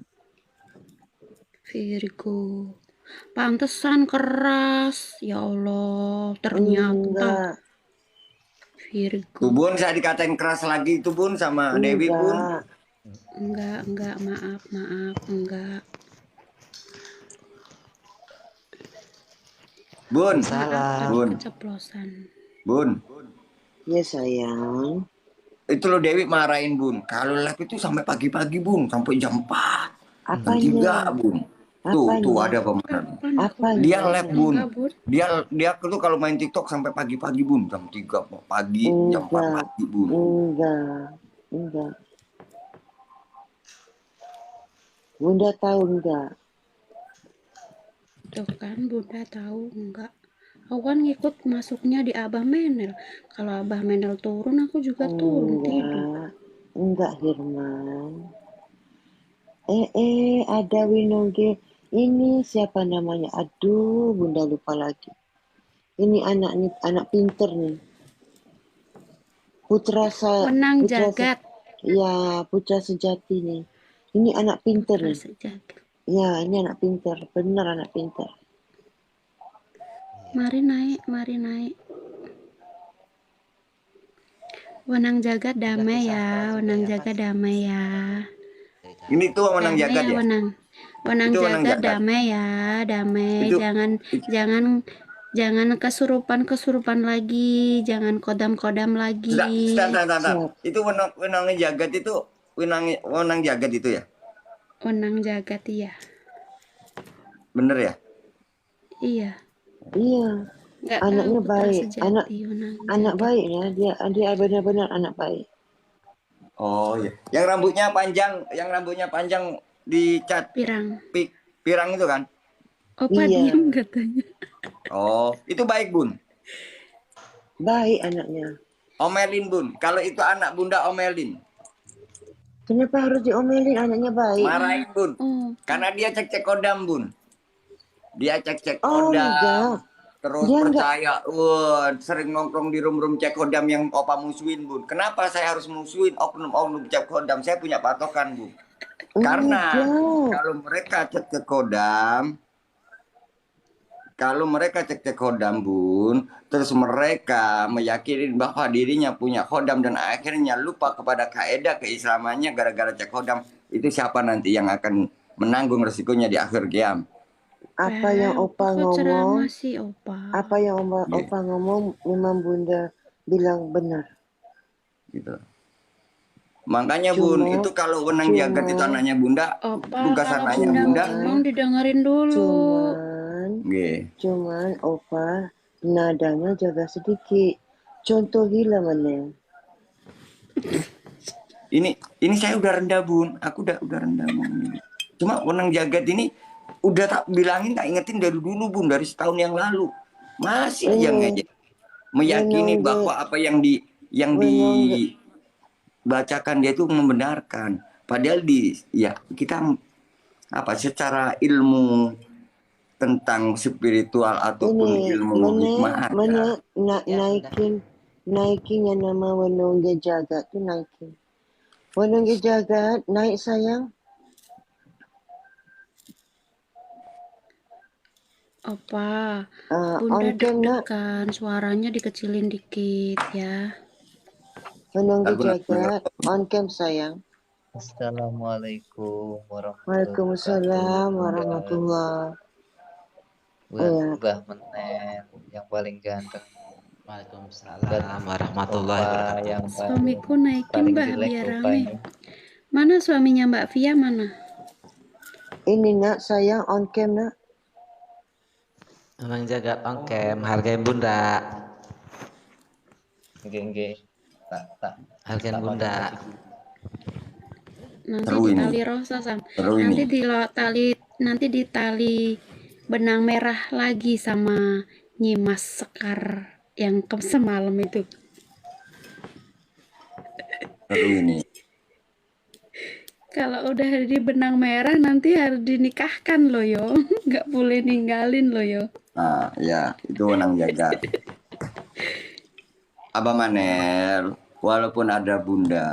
Speaker 5: Pantesan keras. Ya Allah, ternyata. Virgo.
Speaker 2: Tuh Bun, saya dikatain keras lagi itu Bun sama Dewi Bun.
Speaker 5: Enggak, maaf, enggak.
Speaker 2: Bun,
Speaker 3: salah.
Speaker 2: Bun.
Speaker 5: Keceplosan.
Speaker 2: Bun.
Speaker 1: Ya sayang.
Speaker 2: Itu lo Dewi marahin Bun. Kalau live itu sampai pagi-pagi Bun, sampai jam 4.
Speaker 1: Apanya?
Speaker 2: 3 Bun. Tuh ada pemeran.
Speaker 1: Apanya?
Speaker 2: Dia live Bun. Dia tuh kalau main TikTok sampai pagi-pagi Bun, jam 3 pagi, jam 4 pagi Bun.
Speaker 1: Enggak. Bunda tahu enggak?
Speaker 5: Tuh kan Bunda tahu enggak? Aku kan ngikut masuknya di Abah Menel. Kalau Abah Menel turun, aku juga turun tidur.
Speaker 1: Enggak Hirman. Ada Winoge. Ini siapa namanya? Aduh, Bunda lupa lagi. Ini anak nih, anak pinter nih.
Speaker 5: Wenang
Speaker 1: putra
Speaker 5: jagat.
Speaker 1: ya, putra sejati nih. Ini anak pinter
Speaker 5: Putra
Speaker 1: nih.
Speaker 5: sejati.
Speaker 1: Ya, ini anak pinter, benar anak pinter.
Speaker 5: Mari naik, mari naik. Wenang jagat damai ya, wenang jagat damai ya.
Speaker 2: Ini tuh menang
Speaker 5: Damai
Speaker 2: jagat
Speaker 5: ya,
Speaker 2: ya.
Speaker 5: wenang
Speaker 2: Itu wenang
Speaker 5: jagat
Speaker 2: jagat.
Speaker 5: damai ya, damai.
Speaker 2: Itu
Speaker 5: Jangan kesurupan lagi, jangan kodam lagi.
Speaker 2: Sebentar. Itu wenang jagat itu wenang jagat itu ya.
Speaker 5: Wenang jagat iya.
Speaker 2: Bener ya?
Speaker 5: Iya.
Speaker 1: Iya.
Speaker 5: Nggak
Speaker 1: Anaknya
Speaker 5: tahu putra
Speaker 1: baik.
Speaker 5: sejati,
Speaker 1: Anak baik ya. Dia benar-benar anak baik.
Speaker 2: Oh iya. Yang rambutnya panjang dicat
Speaker 5: Pirang.
Speaker 2: pirang itu kan?
Speaker 5: Opa
Speaker 1: Iya.
Speaker 5: diem katanya.
Speaker 2: Oh, itu baik, Bun.
Speaker 1: Baik anaknya.
Speaker 2: Omelin, Bun. Kalau itu anak Bunda omelin.
Speaker 1: Kenapa harus diomelin? Anaknya baik.
Speaker 2: Marahin, Bun.
Speaker 5: Oh.
Speaker 2: Karena dia cek-cek kodam, Bun. Dia cek-cek
Speaker 1: Oh,
Speaker 2: kodam.
Speaker 1: enggak.
Speaker 2: Terus
Speaker 1: Dia
Speaker 2: percaya, sering nongkrong di room cek kodam yang Opa musuhin, Bun. Kenapa saya harus musuhin oknum-oknum cek kodam? Saya punya patokan, Bun. Karena kalau mereka cek kodam, Bun, terus mereka meyakini bahwa dirinya punya kodam dan akhirnya lupa kepada kaidah keislamannya gara-gara cek kodam, itu siapa nanti yang akan menanggung resikonya di akhir kiam?
Speaker 1: Apa yang Opa ngomong?
Speaker 5: Sih, Opa.
Speaker 1: Apa yang Opa ngomong memang Bunda bilang benar.
Speaker 2: Gitu. Makanya Bun, itu kalau wenang jagat itu anaknya Bunda,
Speaker 5: Opa,
Speaker 2: tugas
Speaker 5: kalau
Speaker 2: anaknya
Speaker 5: Bunda
Speaker 2: Bunda.
Speaker 5: ngomong didengerin dulu.
Speaker 1: Cuman Opa nadanya jaga sedikit. Contoh gila mana?
Speaker 2: Ini saya udah rendah Bun, aku udah rendah Bun. Cuma wenang jagat ini udah tak bilangin, tak ingetin dari dulu Bun, dari setahun yang lalu. Masih aja ngejek. Meyakini bahwa apa yang dibacakan dia itu membenarkan. Padahal kita secara ilmu tentang spiritual ataupun ilmu hikmah
Speaker 1: naikin yang nama wenang jagat tu naikin. Wenang jagat naik sayang.
Speaker 5: Opa, Bunda deg-degan, suaranya dikecilin dikit ya.
Speaker 1: Wenang jagat, on cam sayang.
Speaker 7: Assalamualaikum warahmatullahi
Speaker 1: Waalaikumsalam warahmatullahi.
Speaker 7: Mbah Menen yang paling ganteng.
Speaker 3: Waalaikumsalam warahmatullahi wabarakatuh.
Speaker 5: Suamiku naikin Mbah biar rame. Mana suaminya Mbak Via mana?
Speaker 1: Ini nak sayang on cam nak.
Speaker 3: Wenang jagat on cam, hargain Bunda.
Speaker 7: Nggih. Tak.
Speaker 3: Hargain Bunda.
Speaker 5: Nanti ditali rosa Sam. Nanti ditali benang merah lagi sama Nyimas Sekar yang semalam itu. Kalau udah di benang merah nanti harus dinikahkan loh yo, nggak boleh ninggalin loh yo.
Speaker 2: Ya itu wenang jagat. Abah Manel, walaupun ada Bunda,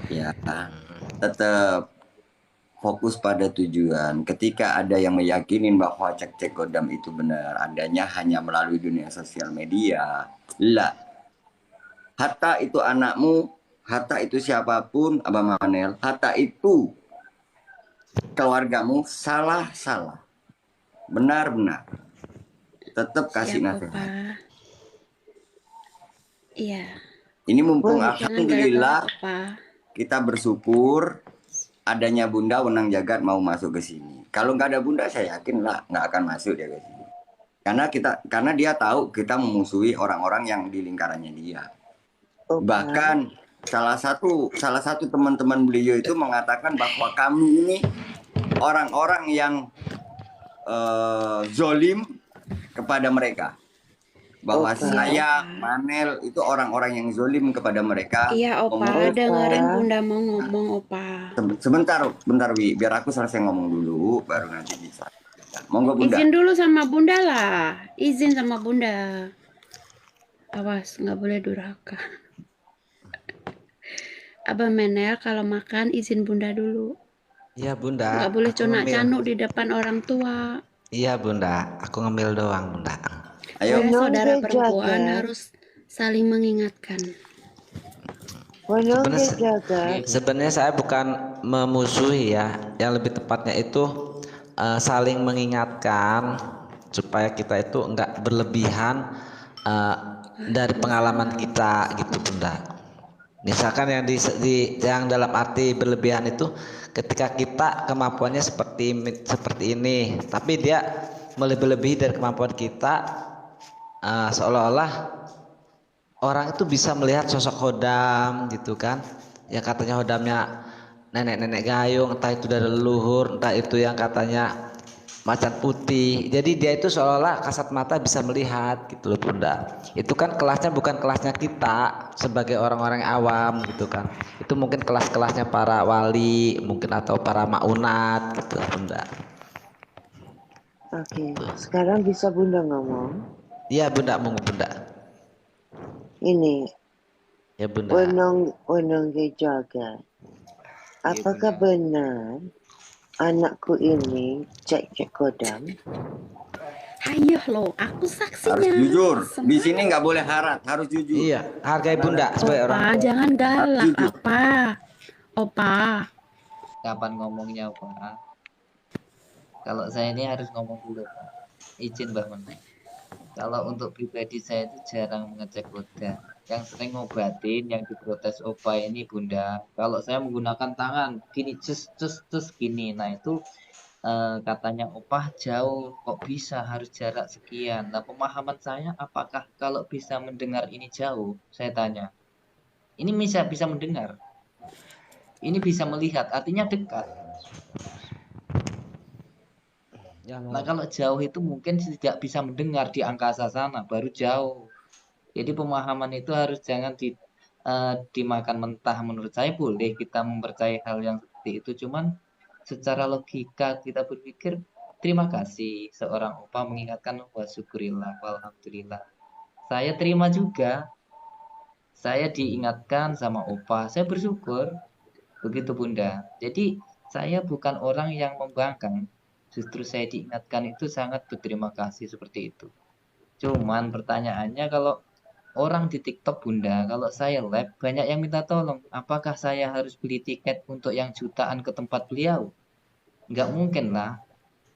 Speaker 2: ya tetap fokus pada tujuan. Ketika ada yang meyakini bahwa cek kodam itu benar, adanya hanya melalui dunia sosial media. Hatta itu anakmu, hatta itu siapapun, Abah Manel, hatta itu keluargamu, salah. Benar. Tetap kasih nasihat.
Speaker 5: Iya.
Speaker 2: Ini mumpung alhamdulillah kita bersyukur adanya Bunda wenang jagat mau masuk ke sini. Kalau nggak ada Bunda saya yakin nggak akan masuk dia ke sini. Karena dia tahu kita memusuhi orang-orang yang di lingkarannya dia. Bahkan salah satu teman-teman beliau itu mengatakan bahwa kami ini orang-orang yang zolim kepada mereka. Bahwa saya, Manel itu orang-orang yang zolim kepada mereka.
Speaker 5: Iya Opa, dengerin Bunda mau ngomong Opa.
Speaker 2: Sebentar Wi, biar aku selesai ngomong dulu, baru nanti bisa. Monggo Bunda.
Speaker 5: Izin dulu sama Bunda lah. Izin sama Bunda. Awas, nggak boleh durhaka. Abah Menel kalau makan izin Bunda dulu.
Speaker 3: Iya Bunda.
Speaker 5: Nggak boleh
Speaker 3: Aku ngemil.
Speaker 5: conak-canuk di depan orang tua.
Speaker 3: Iya Bunda, aku ngemil doang Bunda.
Speaker 2: Ayo.
Speaker 5: Saya saudara
Speaker 1: Wenong
Speaker 5: perempuan
Speaker 1: jaga.
Speaker 5: harus saling mengingatkan.
Speaker 1: Wenong
Speaker 3: Sebenarnya
Speaker 1: jaga.
Speaker 3: sebenarnya saya bukan memusuhi ya, yang lebih tepatnya itu saling mengingatkan supaya kita itu enggak berlebihan dari pengalaman kita gitu Bunda. Misalkan yang yang dalam arti berlebihan itu ketika kita kemampuannya seperti ini, tapi dia melebihi dari kemampuan kita, seolah-olah orang itu bisa melihat sosok Hodam gitu kan, yang katanya Hodamnya nenek-nenek gayung, entah itu dari leluhur, entah itu yang katanya macan putih. Jadi dia itu seolah-olah kasat mata bisa melihat gitu loh Bunda. Itu kan kelasnya bukan kelasnya kita sebagai orang-orang awam gitu kan. Itu mungkin kelas-kelasnya para wali mungkin atau para maunat gitu Bunda.
Speaker 1: Oke, sekarang bisa Bunda ngomong.
Speaker 3: Iya Bunda, monggo Bunda.
Speaker 1: Ini,
Speaker 3: Ya Bunda.
Speaker 1: Wenong jaga. Apakah benar anakku ini cek kodam?
Speaker 5: Ayo loh, aku saksinya.
Speaker 2: Harus jujur.
Speaker 5: Semua.
Speaker 2: Di sini nggak boleh harap, harus jujur.
Speaker 3: Iya, hargai Bunda sebagai orang
Speaker 5: Opa,
Speaker 3: tua.
Speaker 5: jangan galak,
Speaker 2: Jujur.
Speaker 5: apa? Opa.
Speaker 7: Kapan ngomongnya Pak? Kalau saya ini harus ngomong dulu Pak. Izin Mbak Meneng. Kalau untuk pribadi saya itu jarang mengecek kodam. Yang sering ngobatin, yang diprotes Opa ini Bunda. Kalau saya menggunakan tangan, gini cus gini. Nah itu katanya Opa jauh, kok bisa harus jarak sekian. Nah pemahaman saya apakah kalau bisa mendengar ini jauh? Saya tanya. Ini bisa mendengar. Ini bisa melihat, artinya dekat. Nah kalau jauh itu mungkin tidak bisa mendengar di angkasa sana, baru jauh. Jadi pemahaman itu harus jangan dimakan mentah. Menurut saya boleh kita mempercayai hal yang seperti itu. Cuman secara logika kita berpikir terima kasih seorang opa mengingatkan, wah syukurillah, walhamdulillah. Saya terima juga. Saya diingatkan sama opa, saya bersyukur. Begitu Bunda. Jadi saya bukan orang yang membangkang. Justru saya diingatkan itu sangat berterima kasih seperti itu. Cuman pertanyaannya kalau orang di TikTok Bunda, kalau saya live banyak yang minta tolong. Apakah saya harus beli tiket untuk yang jutaan ke tempat beliau? Enggak mungkin lah.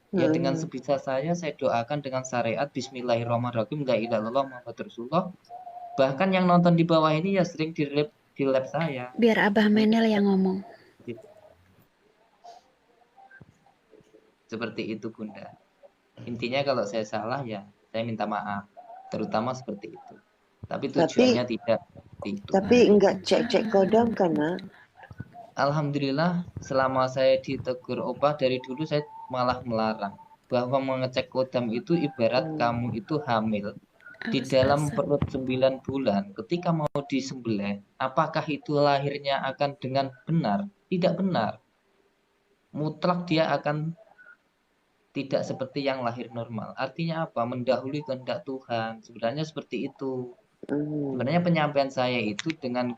Speaker 7: Ya dengan sebisa saya doakan dengan syariat Bismillahirrahmanirrahim, la ilaha illallah Muhammad Rasulullah. Bahkan yang nonton di bawah ini ya sering di live saya.
Speaker 5: Biar Abah Menel yang ngomong.
Speaker 7: Seperti itu Bunda. Intinya kalau saya salah ya saya minta maaf. Terutama seperti itu. Tapi tujuannya tidak itu.
Speaker 1: Tapi enggak cek kodam karena
Speaker 7: Alhamdulillah selama saya ditegur opa dari dulu saya malah melarang. Bahwa mengecek kodam itu ibarat kamu itu hamil. Di dalam perut 9 bulan ketika mau disembelih, apakah itu lahirnya akan dengan benar? Tidak benar. Mutlak dia akan tidak seperti yang lahir normal. Artinya apa? Mendahului kehendak Tuhan. Sebenarnya seperti itu. Sebenarnya penyampaian saya itu dengan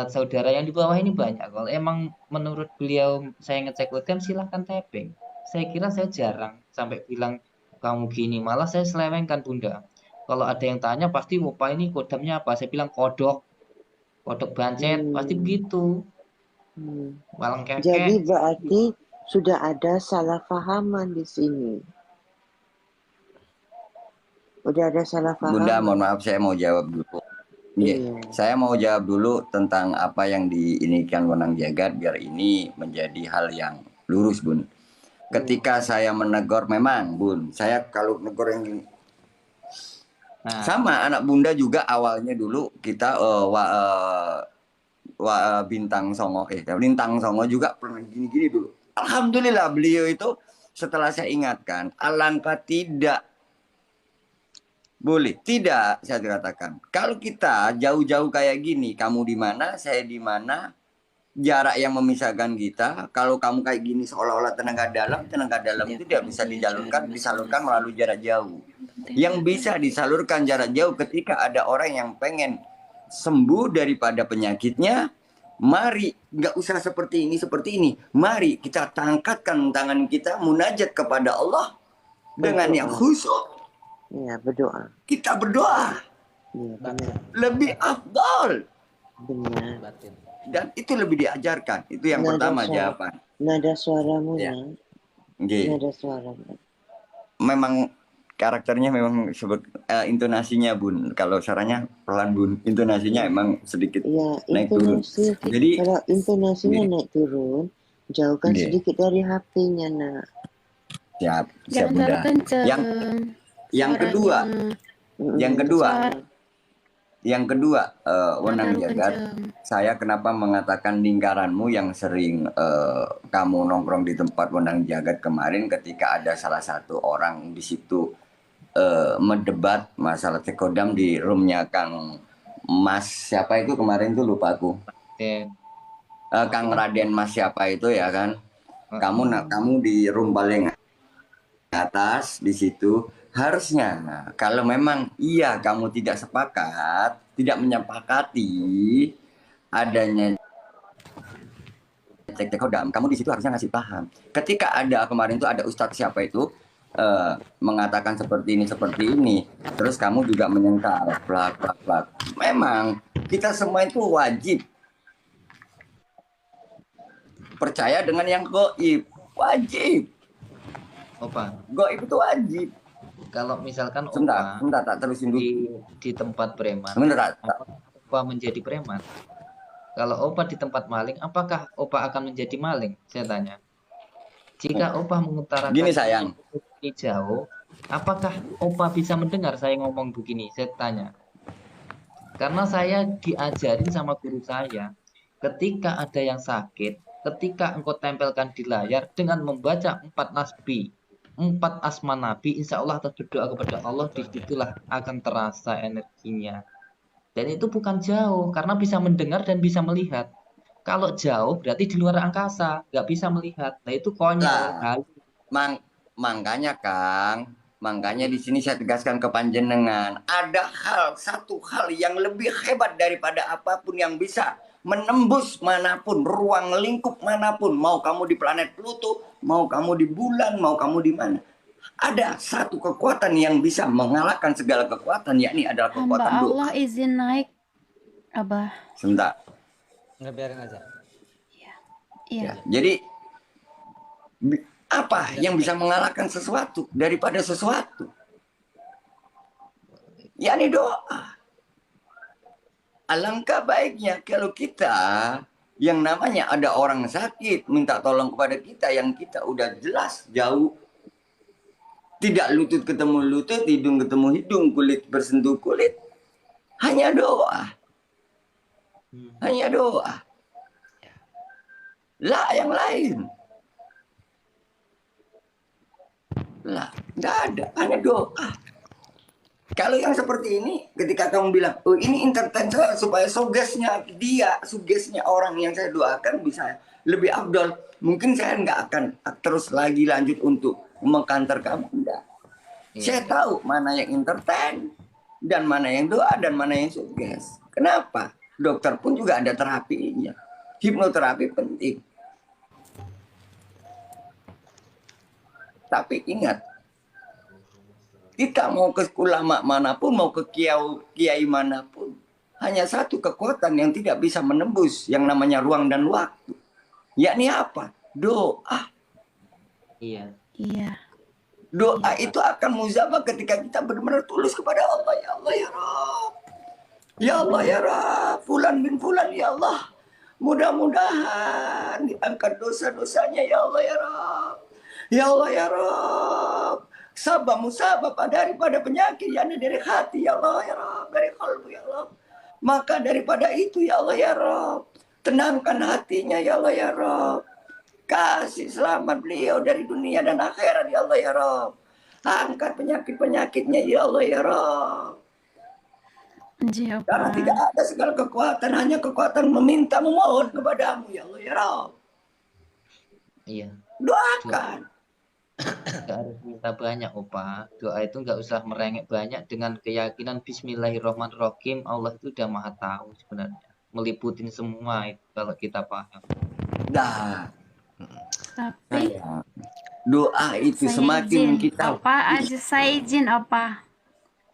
Speaker 7: saudara yang di bawah ini banyak. Kalau emang menurut beliau saya ngecek kodam silahkan tapping. Saya kira saya jarang sampai bilang kamu gini. Malah saya selewengkan Bunda. Kalau ada yang tanya pasti opa ini kodamnya apa? Saya bilang kodok bancet, pasti begitu. Walang kekek.
Speaker 1: Jadi berarti sudah ada salah pahaman di sini. Udah ada salah paham.
Speaker 2: Bunda, mohon maaf saya mau jawab dulu.
Speaker 1: Iya.
Speaker 2: Saya mau jawab dulu tentang apa yang diinikan Wenang Jagat biar ini menjadi hal yang lurus, Bun. Ketika saya menegur memang, Bun, saya kalau menegur yang ini sama anak Bunda juga awalnya dulu kita Bintang Songo juga pernah gini-gini dulu. Alhamdulillah beliau itu setelah saya ingatkan, alangkah tidak boleh, tidak saya katakan. Kalau kita jauh-jauh kayak gini, kamu di mana, saya di mana, jarak yang memisahkan kita. Kalau kamu kayak gini seolah-olah tenaga dalam itu tidak bisa disalurkan melalui jarak jauh. Yang bisa disalurkan jarak jauh ketika ada orang yang pengen sembuh daripada penyakitnya. Mari, nggak usah seperti ini. Mari kita tangkatkan tangan kita, munajat kepada Allah dengan yang khusyuk.
Speaker 1: Iya, berdoa.
Speaker 2: Kita berdoa.
Speaker 1: Iya, benar.
Speaker 2: Lebih afdal.
Speaker 1: Benar.
Speaker 2: Dan itu lebih diajarkan. Itu yang pertama jawaban.
Speaker 1: Nada suaramu,
Speaker 2: Ya.
Speaker 1: Nak.
Speaker 2: Nggih.
Speaker 1: Nada suaramu.
Speaker 2: Memang karakternya memang intonasinya Bun. Kalau suaranya pelan Bun. Intonasinya emang sedikit
Speaker 1: Ya,
Speaker 2: naik turun.
Speaker 1: intonasi.
Speaker 2: Jadi
Speaker 1: Kalau intonasinya naik turun, jauhkan
Speaker 2: Nggih.
Speaker 1: sedikit dari HP-nya, Nak.
Speaker 2: siap
Speaker 5: Jangan terlalu
Speaker 2: Bunda.
Speaker 5: kenceng.
Speaker 2: Yang kedua, Wenang Jagat, saya kenapa mengatakan lingkaranmu yang sering kamu nongkrong di tempat Wenang Jagat kemarin ketika ada salah satu orang di situ mendebat masalah Tekodam di roomnya Kang Mas siapa itu kemarin tuh lupa aku. Kang Raden Mas siapa itu ya kan? Kamu di room paling atas di situ. Harusnya, kalau memang iya kamu tidak sepakat, tidak menyepakati adanya Tekodam, kamu di situ harusnya ngasih paham. Ketika ada kemarin tuh ada Ustadz siapa itu mengatakan seperti ini, terus kamu juga menyangkal, plak. Memang kita semua itu wajib percaya dengan yang gaib, wajib. Gaib itu wajib.
Speaker 7: Kalau misalkan
Speaker 2: sebentar tak terusin dulu.
Speaker 7: Di tempat preman, Opa menjadi preman. Kalau Opa di tempat maling, apakah Opa akan menjadi maling? Saya tanya. Jika Opa mengutarakan
Speaker 2: gini sayang,
Speaker 7: jauh, apakah Opa bisa mendengar saya ngomong begini? Saya tanya. Karena saya diajarin sama guru saya, ketika ada yang sakit, ketika engkau tempelkan di layar dengan membaca 4 nasbi, 4 asma Nabi, insya Allah atau berdoa kepada Allah, disitulah akan terasa energinya. Dan itu bukan jauh, karena bisa mendengar dan bisa melihat. Kalau jauh berarti di luar angkasa, nggak bisa melihat. Nah itu konyol.
Speaker 2: Makanya di sini saya tegaskan ke panjenengan, ada satu hal yang lebih hebat daripada apapun yang bisa menembus manapun, ruang lingkup manapun, mau kamu di planet Pluto, mau kamu di bulan, mau kamu di mana. Ada satu kekuatan yang bisa mengalahkan segala kekuatan, yakni adalah kekuatan
Speaker 5: Hamba
Speaker 2: doa.
Speaker 5: Allah izin naik, Abah.
Speaker 2: Sebentar.
Speaker 3: Nggak, biarin aja.
Speaker 5: Iya.
Speaker 2: Jadi apa yang bisa mengalahkan sesuatu daripada sesuatu? Yakni doa. Alangkah baiknya kalau kita yang namanya ada orang sakit minta tolong kepada kita yang kita udah jelas jauh, tidak lutut ketemu lutut, hidung ketemu hidung, kulit bersentuh kulit, hanya doa, hanya doa, lah yang lain, lah nggak ada, hanya doa. Kalau yang seperti ini, ketika kamu bilang, oh ini entertain saya supaya sugesnya orang yang saya doakan bisa lebih afdol. Mungkin saya nggak akan terus lagi lanjut untuk mengkantor kamu. Enggak. Saya tahu mana yang entertain, dan mana yang doa, dan mana yang suges. Kenapa? Dokter pun juga ada terapinya. Hipnoterapi penting. Tapi ingat, kita mau ke ulama manapun, mau ke kiai manapun, hanya satu kekuatan yang tidak bisa menembus yang namanya ruang dan waktu. Yakni apa? Doa.
Speaker 7: Iya.
Speaker 2: Doa itu akan muzabah ketika kita benar-benar tulus kepada Allah. Ya Allah ya Rabb. Ya Allah ya Rabb. Fulan bin Fulan ya Allah. Mudah-mudahan diangkat dosa-dosanya ya Allah ya Rabb. Ya Allah ya Rabb. Sabah musabah daripada penyakit, yakni dari hati ya Allah ya Rabb, dari kalbu ya Allah. Maka daripada itu ya Allah ya Rabb, tenangkan hatinya ya Allah ya Rabb. Kasih selamat beliau dari dunia dan akhirat ya Allah ya Rabb. Angkat penyakit-penyakitnya ya Allah ya Rabb.
Speaker 5: Ji,
Speaker 2: Karena
Speaker 5: Opa.
Speaker 2: tidak ada segala kekuatan, hanya kekuatan meminta, memohon kepadamu ya Allah ya Rabb.
Speaker 7: Iya.
Speaker 2: Doakan.
Speaker 7: Nggak harus minta banyak, Opa. Doa itu nggak usah merengek banyak, dengan keyakinan Bismillahirrahmanirrahim. Allah itu udah maha tahu sebenarnya. Meliputin semua itu kalau kita paham.
Speaker 2: Nah,
Speaker 5: Tapi
Speaker 2: doa itu
Speaker 5: saya
Speaker 2: semakin
Speaker 5: izin,
Speaker 2: kita
Speaker 5: Opa aja saya izin, Opa.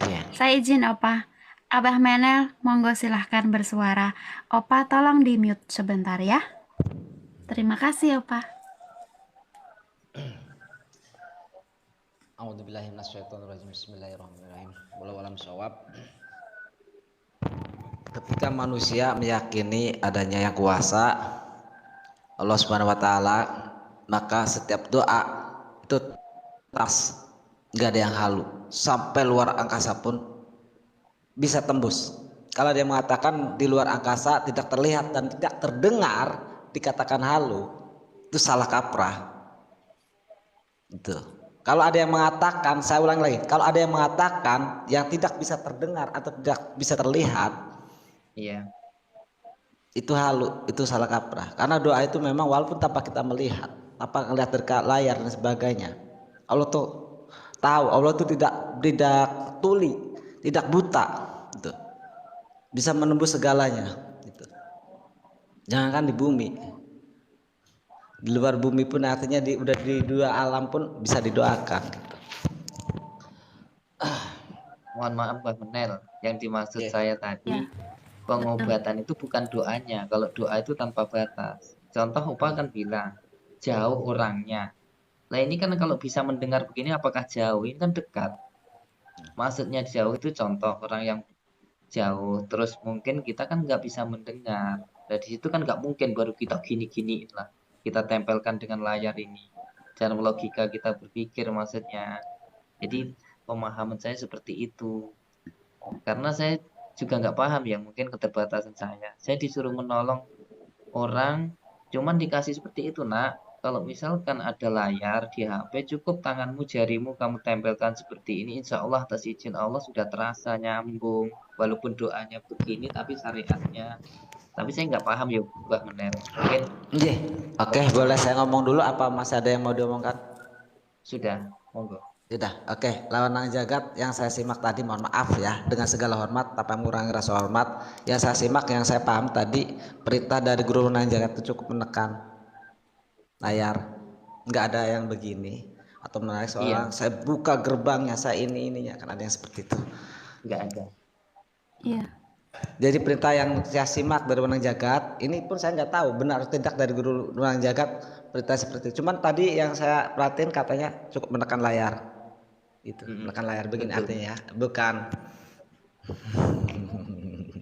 Speaker 3: Iya.
Speaker 5: Saya izin, Opa. Abah Menel, monggo silahkan bersuara. Opa tolong di mute sebentar ya. Terima kasih, Opa.
Speaker 3: A'udzubillahi minasyaitonirrajim. Bismillahirrahmanirrahim. Walau alam shawab. Ketika manusia meyakini adanya yang kuasa, Allah Subhanahu wa taala, maka setiap doa itu tas, nggak ada yang halu, sampai luar angkasa pun bisa tembus. Kalau dia mengatakan di luar angkasa tidak terlihat dan tidak terdengar dikatakan halu, itu salah kaprah. Itu. Kalau ada yang mengatakan, saya ulang lagi, kalau ada yang mengatakan yang tidak bisa terdengar atau tidak bisa terlihat,
Speaker 7: Iya.
Speaker 3: itu halu, itu salah kaprah. Karena doa itu memang walaupun tanpa kita melihat, tanpa melihat dari layar dan sebagainya, Allah tuh tahu, Allah tuh tidak tuli, tidak buta, gitu. Bisa menembus segalanya. Gitu. Jangankan di bumi, di luar bumi pun artinya udah di dua alam pun bisa didoakan. Gitu.
Speaker 7: Mohon maaf, Mbak Menel. Yang dimaksud saya tadi,
Speaker 5: Ya.
Speaker 7: pengobatan itu bukan doanya. Kalau doa itu tanpa batas. Contoh Opa kan bilang, jauh orangnya. Nah ini kan kalau bisa mendengar begini, apakah jauh? Ini kan dekat. Maksudnya jauh itu contoh orang yang jauh. Terus mungkin kita kan nggak bisa mendengar. Dari situ kan nggak mungkin baru kita gini-giniin lah. Kita tempelkan dengan layar ini. Dalam logika kita berpikir maksudnya. Jadi pemahaman saya seperti itu. Karena saya juga nggak paham ya, mungkin keterbatasan saya. Saya disuruh menolong orang, cuman dikasih seperti itu, Nak. Kalau misalkan ada layar di HP, cukup tanganmu, jarimu kamu tempelkan seperti ini. Insya Allah atas izin Allah sudah terasa nyambung. Walaupun doanya begini, tapi syariatnya. Tapi saya nggak paham ya, Mbak Menel. Mungkin
Speaker 3: Oke, boleh saya ngomong dulu apa masih ada yang mau diomongkan?
Speaker 7: sudah, monggo.
Speaker 3: Sudah, oke. Lawan Nang Jagat yang saya simak tadi, mohon maaf ya, dengan segala hormat, tanpa mengurangi rasa hormat. Yang saya simak, yang saya paham tadi, perintah dari guru Nang Jagat itu cukup menekan layar, nggak ada yang begini atau menarik seorang. Saya buka gerbangnya, saya ininya, kan ada yang seperti itu.
Speaker 7: Nggak ada.
Speaker 5: Iya.
Speaker 3: Jadi perintah yang saya simak dari Nang Jagat, ini pun saya nggak tahu benar atau tidak dari guru Nang Jagat perintah seperti itu. Cuman tadi yang saya perhatiin katanya cukup menekan layar. Itu menekan layar begini
Speaker 7: betul.
Speaker 3: artinya ya, bukan.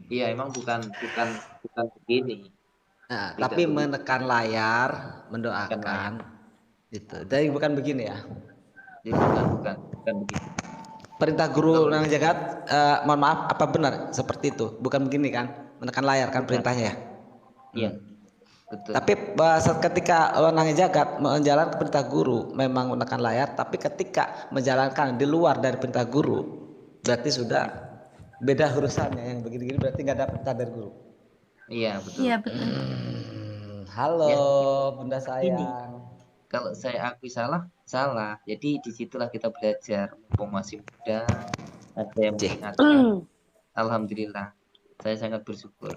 Speaker 7: Iya, emang bukan begini.
Speaker 3: Nah,
Speaker 7: Tidak
Speaker 3: tapi
Speaker 7: begitu.
Speaker 3: menekan layar, mendoakan. Gitu. Jadi bukan begini ya.
Speaker 7: Jadi bukan begitu.
Speaker 3: Perintah guru Nang Jagat, mohon maaf, apa benar seperti itu? Bukan begini kan? Menekan layar kan perintahnya ya?
Speaker 7: Iya. Betul.
Speaker 3: Tapi ketika Nang Jagat menjalankan perintah guru memang menekan layar, tapi ketika menjalankan di luar dari perintah guru, berarti sudah beda urusannya. Yang begini-gini berarti nggak ada perintah dari guru.
Speaker 7: Iya, betul.
Speaker 5: Iya, betul.
Speaker 3: Halo,
Speaker 7: Ya.
Speaker 3: Bunda sayang.
Speaker 7: Kalau saya akui salah. Jadi disitulah kita belajar. Mumpung masih muda, ada yang mengingatkan. Alhamdulillah, saya sangat bersyukur.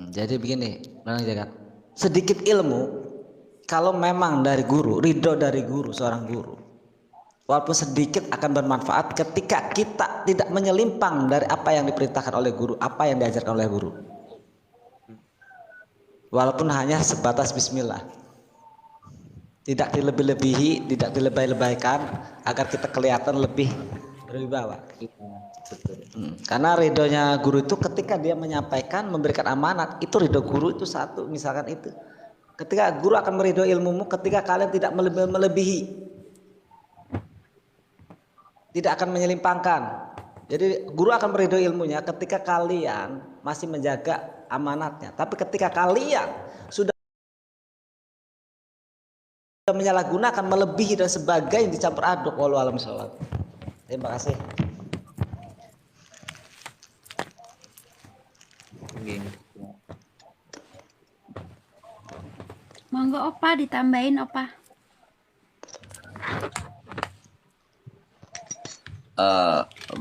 Speaker 3: Jadi begini, Nang Jagat. Sedikit ilmu, kalau memang dari guru, ridho dari guru, seorang guru, walaupun sedikit akan bermanfaat ketika kita tidak menyelimpang dari apa yang diperintahkan oleh guru, apa yang diajarkan oleh guru. Walaupun hanya sebatas bismillah. Tidak dilebih-lebihi, tidak dilebay-lebaykan agar kita kelihatan lebih berwibawa. Karena ridhonya guru itu ketika dia menyampaikan, memberikan amanat, itu ridho guru itu satu, misalkan itu. Ketika guru akan meridho ilmumu ketika kalian tidak melebihi, tidak akan menyelimpangkan. Jadi guru akan meridho ilmunya ketika kalian masih menjaga amanatnya. Tapi ketika kalian sudah menyalahgunakan, melebihi dan sebagainya, dicampur aduk, walau alam sholat. Terima kasih.
Speaker 7: Nggih.
Speaker 5: Monggo Opa ditambahin Opa.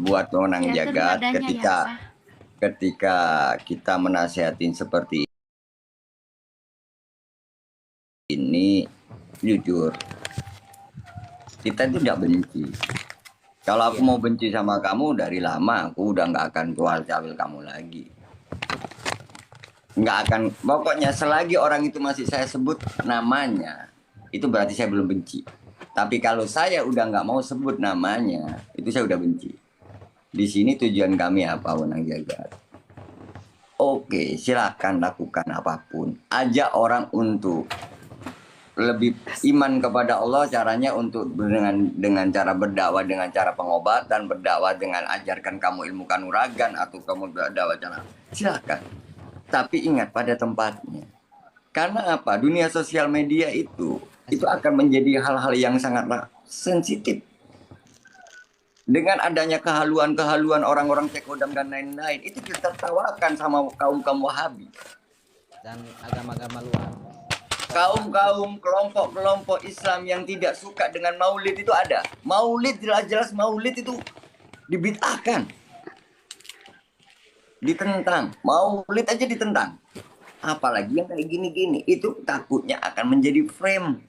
Speaker 2: Buat wewenang
Speaker 5: Lihatin
Speaker 2: jagat
Speaker 5: wadahnya ya Opa.
Speaker 2: ketika kita menasihatin seperti ini, jujur, kita itu tidak benci. Kalau aku mau benci sama kamu dari lama, aku udah nggak akan cawil kamu lagi. Nggak akan, pokoknya selagi orang itu masih saya sebut namanya, itu berarti saya belum benci. Tapi kalau saya udah nggak mau sebut namanya, itu saya udah benci. Di sini tujuan kami apa, Wenang Jagat? Oke, silakan lakukan apapun. Ajak orang untuk lebih iman kepada Allah, caranya untuk dengan cara berdakwah, dengan cara pengobatan, berdakwah dengan ajarkan kamu ilmu kanuragan atau kamu berdakwah cara, silakan. Tapi ingat pada tempatnya. Karena apa? Dunia sosial media itu akan menjadi hal-hal yang sangat sensitif. Dengan adanya kehaluan-kehaluan orang-orang Cekodam dan lain-lain, itu ditertawakan sama kaum-kaum Wahabi
Speaker 3: dan agama-agama luar.
Speaker 2: Kaum-kaum kelompok-kelompok Islam yang tidak suka dengan maulid itu ada. Maulid jelas-jelas maulid itu dibid'ahkan. Ditentang. Maulid aja ditentang. Apalagi yang kayak gini-gini. Itu takutnya akan menjadi frame.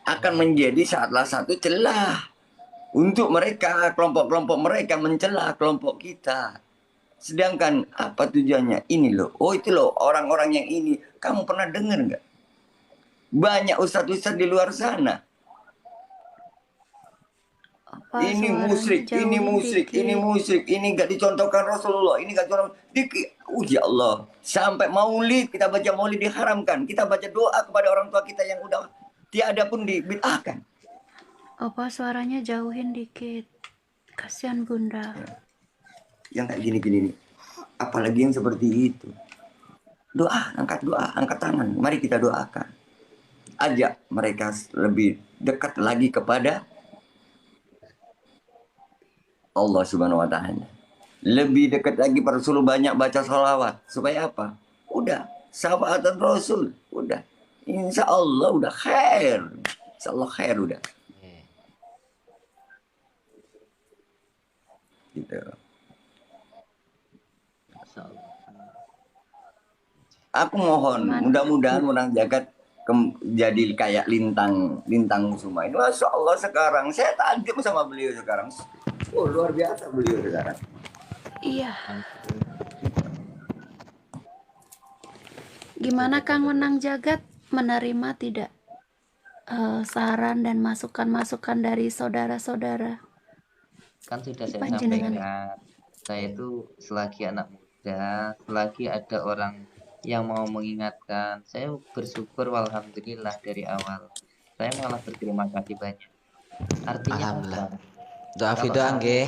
Speaker 2: Akan menjadi salah satu celah. Untuk mereka, kelompok-kelompok mereka mencela kelompok kita. Sedangkan apa tujuannya? Ini loh, oh itu loh orang-orang yang ini. Kamu pernah dengar nggak? Banyak ustadz-ustadz di luar sana. Ini musrik, ini musrik, ini musrik, ini nggak dicontohkan Rasulullah, ini nggak contoh. Ya Allah, sampai maulid kita baca maulid diharamkan, kita baca doa kepada orang tua kita yang udah tiada pun dibid'ahkan.
Speaker 5: Opa suaranya jauhin dikit, kasihan Bunda.
Speaker 2: Yang kayak gini-gini nih, apalagi yang seperti itu. Doa, angkat tangan, mari kita doakan. Ajak mereka lebih dekat lagi kepada Allah Subhanahu wa Ta'ala. Lebih dekat lagi pada Rasul, banyak baca sholawat. Supaya apa? Udah, syafaatan Rasul, udah. Insya Allah udah khair. Insya Allah khair udah. Gitu. Aku mohon, mudah-mudahan Wenang Jagat jadi kayak lintang semua ini. Masya Allah sekarang saya takjub sama beliau sekarang. Oh luar biasa beliau sekarang.
Speaker 5: Iya. Gimana Kang Wenang Jagat menerima tidak saran dan masukan-masukan dari saudara-saudara?
Speaker 7: Kan sudah saya sampaikan, saya itu selagi anak muda, selagi ada orang yang mau mengingatkan, saya bersyukur alhamdulillah dari awal. Saya malah berterima kasih banyak. Artinya apa?
Speaker 3: Doa video nggih.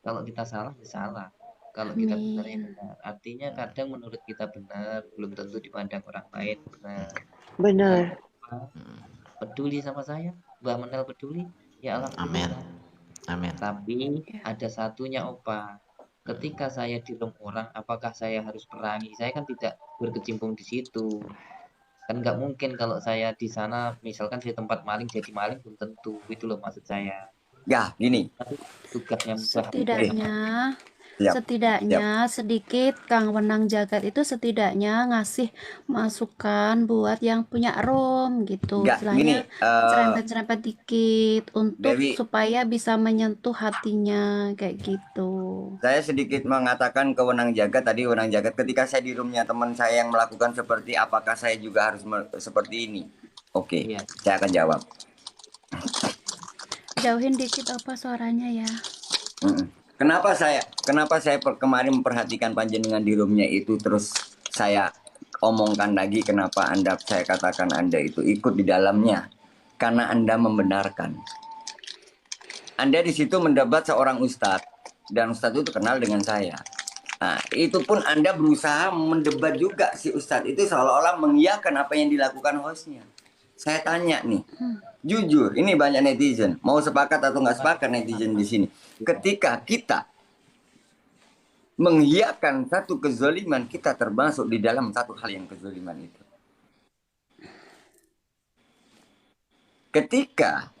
Speaker 7: Kalau kita salah, ya salah. Kalau kita benar, ya benar. Artinya kadang menurut kita benar, belum tentu dipandang orang lain benar.
Speaker 1: Benar.
Speaker 7: Peduli sama saya, Mbak Menel peduli, ya alhamdulillah.
Speaker 3: Amin.
Speaker 7: Tapi ada satunya Opa. Ketika saya di room orang, apakah saya harus perangi? Saya kan tidak berkecimpung di situ. Kan nggak mungkin kalau saya di sana, misalkan di tempat maling jadi maling, belum tentu. Itu loh maksud saya.
Speaker 2: Ya, gini.
Speaker 7: Tugasnya
Speaker 5: setidaknya sedikit Kang Wenang Jagat itu setidaknya ngasih masukan buat yang punya room gitu. Istilahnya cerempet-cerempet dikit untuk supaya bisa menyentuh hatinya kayak gitu.
Speaker 2: Saya sedikit mengatakan ke Wenang Jagat tadi, Wenang Jagat ketika saya di roomnya teman saya yang melakukan seperti, apakah saya juga harus seperti ini? Oke, saya akan jawab.
Speaker 5: Jauhin dikit apa suaranya ya.
Speaker 2: Kenapa saya kemarin memperhatikan panjenengan di roomnya itu, terus saya omongkan lagi kenapa saya katakan Anda itu ikut di dalamnya, karena Anda membenarkan. Anda di situ mendebat seorang ustadz, dan ustadz itu kenal dengan saya. Nah, itu pun Anda berusaha mendebat juga si ustadz itu seolah-olah mengiyakan apa yang dilakukan hostnya. Saya tanya nih, jujur, ini banyak netizen, mau sepakat atau nggak sepakat netizen di sini. Ketika kita Mengiyakan satu kezaliman, kita termasuk di dalam satu hal yang kezaliman itu. Ketika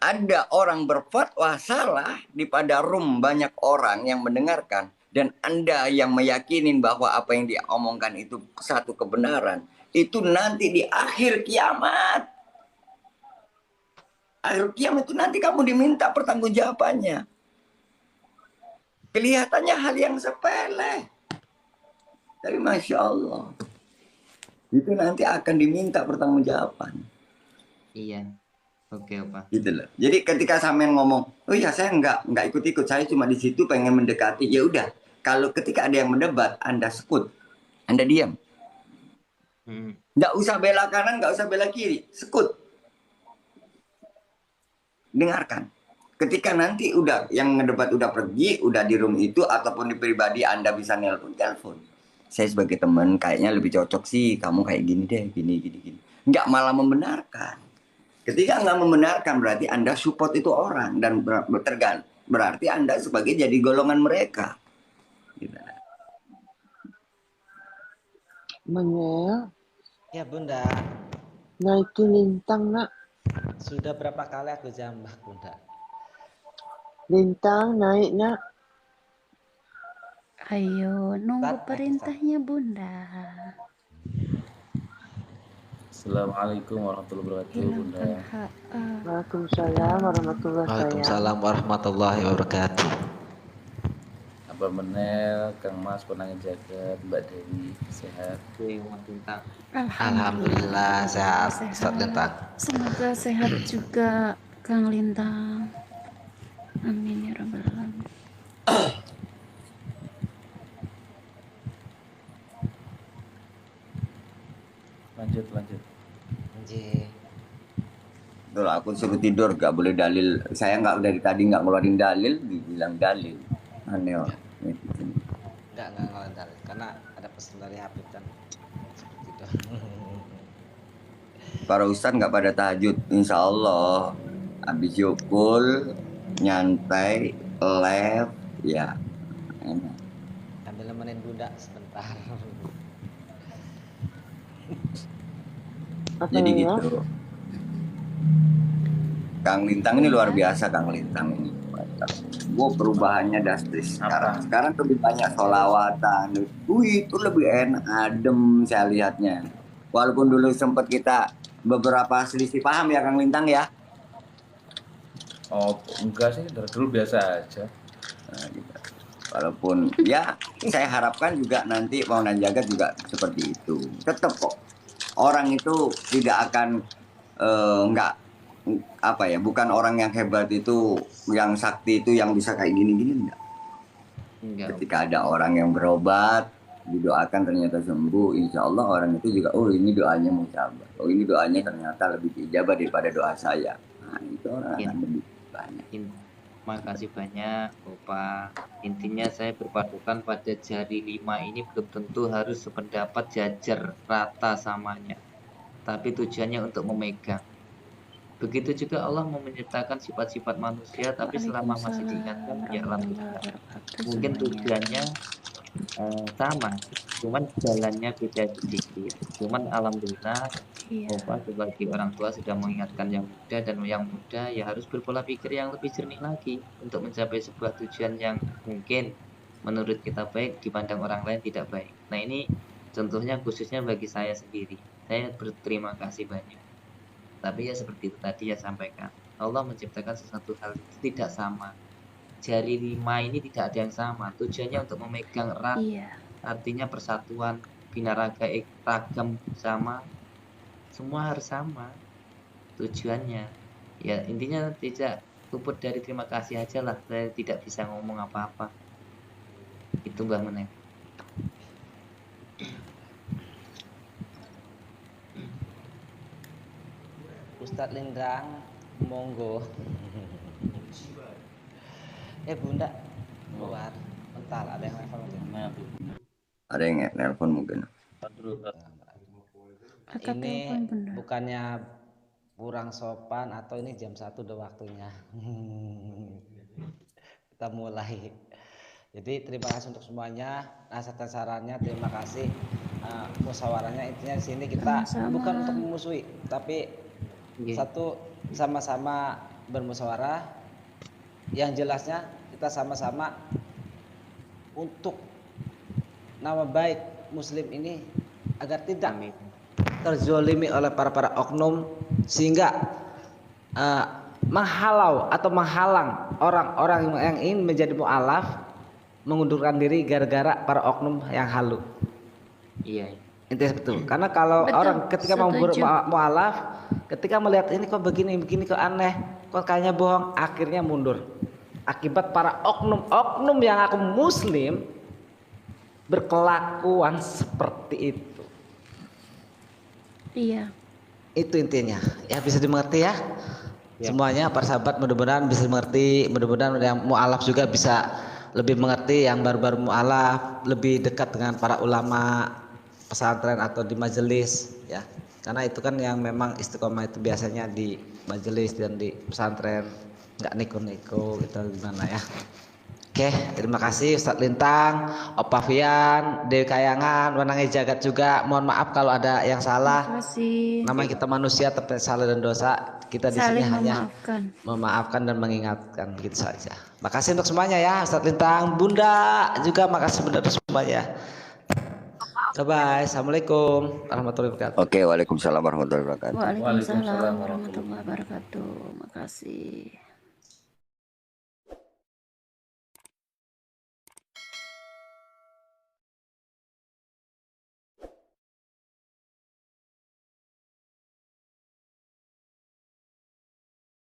Speaker 2: ada orang berfatwa salah di pada room banyak orang yang mendengarkan, dan Anda yang meyakinin bahwa apa yang diomongkan itu satu kebenaran, itu nanti di akhir kiamat. Akhir kiamat itu nanti kamu diminta pertanggungjawabannya. Kelihatannya hal yang sepele. Tapi Masya Allah, itu nanti akan diminta pertanggungjawaban.
Speaker 7: Iya. Oke, Pak.
Speaker 2: Gitu loh. Jadi ketika sampean ngomong, oh ya saya nggak ikut-ikut, saya cuma di situ pengen mendekati. Ya udah, kalau ketika ada yang mendebat, Anda sekut, Anda diam. Nggak usah bela kanan, nggak usah bela kiri, sekut. Dengarkan. Ketika nanti udah yang ngedebat udah pergi, udah di room itu ataupun di pribadi Anda bisa telepon. Saya sebagai teman kayaknya lebih cocok sih kamu kayak gini deh, gini. Nggak malah membenarkan. Ketika nggak membenarkan berarti Anda support itu orang dan berarti Anda sebagai jadi golongan mereka. Gimana?
Speaker 1: Menel,
Speaker 3: Ya Bunda,
Speaker 1: naikin lintang nak.
Speaker 3: sudah berapa kali aku jambak Bunda?
Speaker 1: Lintang naik nak.
Speaker 5: Ayo, nunggu perintahnya Bunda.
Speaker 8: Assalamualaikum warahmatullahi wabarakatuh, Bunda.
Speaker 1: Waalaikumsalam warahmatullahi wabarakatuh.
Speaker 3: Waalaikumsalam warahmatullahi wabarakatuh.
Speaker 8: Abah Menel, Kang Mas, Penangin Jagat, Mbak Dewi, sehat?
Speaker 3: Alhamdulillah sehat, Ustaz Lintang.
Speaker 5: Semoga sehat juga Kang Lintang. Amin ya rabbal alamin.
Speaker 8: Lanjut.
Speaker 2: Betul, aku suruh tidur, gak boleh dalil. Saya nggak dari tadi nggak ngeluarin dalil, dibilang dalil. Aneh orang.
Speaker 3: Enggak ngeluarin dalil, karena ada pesan dari Habib kan. Seperti itu.
Speaker 2: Para ustadz nggak pada tahajud, insya Allah. Habis yukul, nyantai, live, ya. Enak.
Speaker 3: Sambil nemenin Bunda sebentar.
Speaker 2: Jadi gitu. Kang Lintang ini luar biasa, Kang Lintang ini. Gue perubahannya drastis sekarang. Sekarang lebih banyak sholawatan. Itu lebih enak, adem saya lihatnya. Walaupun dulu sempat kita beberapa selisih paham ya Kang Lintang ya.
Speaker 8: Oh enggak sih, dari dulu biasa aja.
Speaker 2: Nah, gitu. Walaupun ya saya harapkan juga nanti Paunan Jagat juga seperti itu. Tetap kok orang itu tidak akan bukan orang yang hebat itu, yang sakti itu yang bisa kayak gini-gini enggak. Ketika ada orang yang berobat, didoakan ternyata sembuh, insya Allah orang itu juga, oh ini doanya musabah, oh ini doanya ternyata lebih dijabah daripada doa saya. Nah itu orang akan lebih banyak.
Speaker 7: Terima kasih banyak Bapak. Intinya saya berpatokan pada jari 5 ini belum tentu harus sependapat jajar rata samanya, tapi tujuannya untuk memegang. Begitu juga Allah mau menciptakan sifat-sifat manusia, tapi selama masih diingatkan, ya alhamdulillah. Mungkin tujuannya sama, cuman jalannya beda sedikit. Cuman alhamdulillah, Bapak sebagai orang tua sudah mengingatkan yang muda, dan yang muda ya harus berpola pikir yang lebih jernih lagi untuk mencapai sebuah tujuan yang mungkin menurut kita baik, dipandang orang lain tidak baik. Nah ini contohnya khususnya bagi saya sendiri. Saya berterima kasih banyak. Tapi ya seperti itu tadi ya sampaikan, Allah menciptakan sesuatu hal itu tidak sama. Jari 5 ini tidak ada yang sama. Tujuannya untuk memegang erat. Artinya persatuan, binaraga ragam sama. Semua harus sama tujuannya. Ya intinya tidak luput dari terima kasih aja lah. Saya tidak bisa ngomong apa-apa. Itu Mbak Meneng.
Speaker 3: Ustadz Lintang, monggo. Bunda, keluar. Bentar, ada yang nelfon mungkin.
Speaker 2: Ada yang nelfon mungkin.
Speaker 3: Ini bukannya kurang sopan atau ini jam 1 udah waktunya. Kita mulai. Jadi terima kasih untuk semuanya, nasihat dan sarannya, terima kasih. Musyawarahnya intinya di sini kita bukan untuk memusuhi, tapi satu sama-sama bermusyawarah. Yang jelasnya kita sama-sama untuk nama baik Muslim ini agar tidak terzolimi oleh para oknum, sehingga menghalau atau menghalang orang-orang yang ingin menjadi mu'alaf mengundurkan diri gara-gara para oknum yang halu.
Speaker 7: Iya.
Speaker 3: Intinya betul. Karena kalau orang ketika mau mu'alaf, ketika melihat ini kok begini kok aneh, kok kayaknya bohong, akhirnya mundur. Akibat para oknum yang aku Muslim berkelakuan seperti itu.
Speaker 5: Iya.
Speaker 3: Itu intinya. Ya bisa dimengerti ya. Semuanya para sahabat mudah-mudahan bisa dimengerti, mudah-mudahan yang mu'alaf juga bisa lebih mengerti, yang baru-baru mu'alaf lebih dekat dengan para ulama pesantren atau di majelis ya. Karena itu kan yang memang istiqomah itu biasanya di majelis dan di pesantren, nggak neko-neko gitu gimana ya. Oke, terima kasih Ustadz Lintang, Opa Fian, Dewi Kayangan, Wenangi Jagat juga. Mohon maaf kalau ada yang salah.
Speaker 5: Terima kasih.
Speaker 3: Namanya kita manusia, tapi salah dan dosa. Kita di sini hanya memaafkan dan mengingatkan, begitu saja. Makasih untuk semuanya ya, Ustadz Lintang, Bunda juga makasih Bunda untuk semuanya. Bye. Assalamualaikum warahmatullahi wabarakatuh.
Speaker 2: Oke, waalaikumsalam warahmatullahi wabarakatuh.
Speaker 5: Waalaikumsalam warahmatullahi wabarakatuh. Makasih.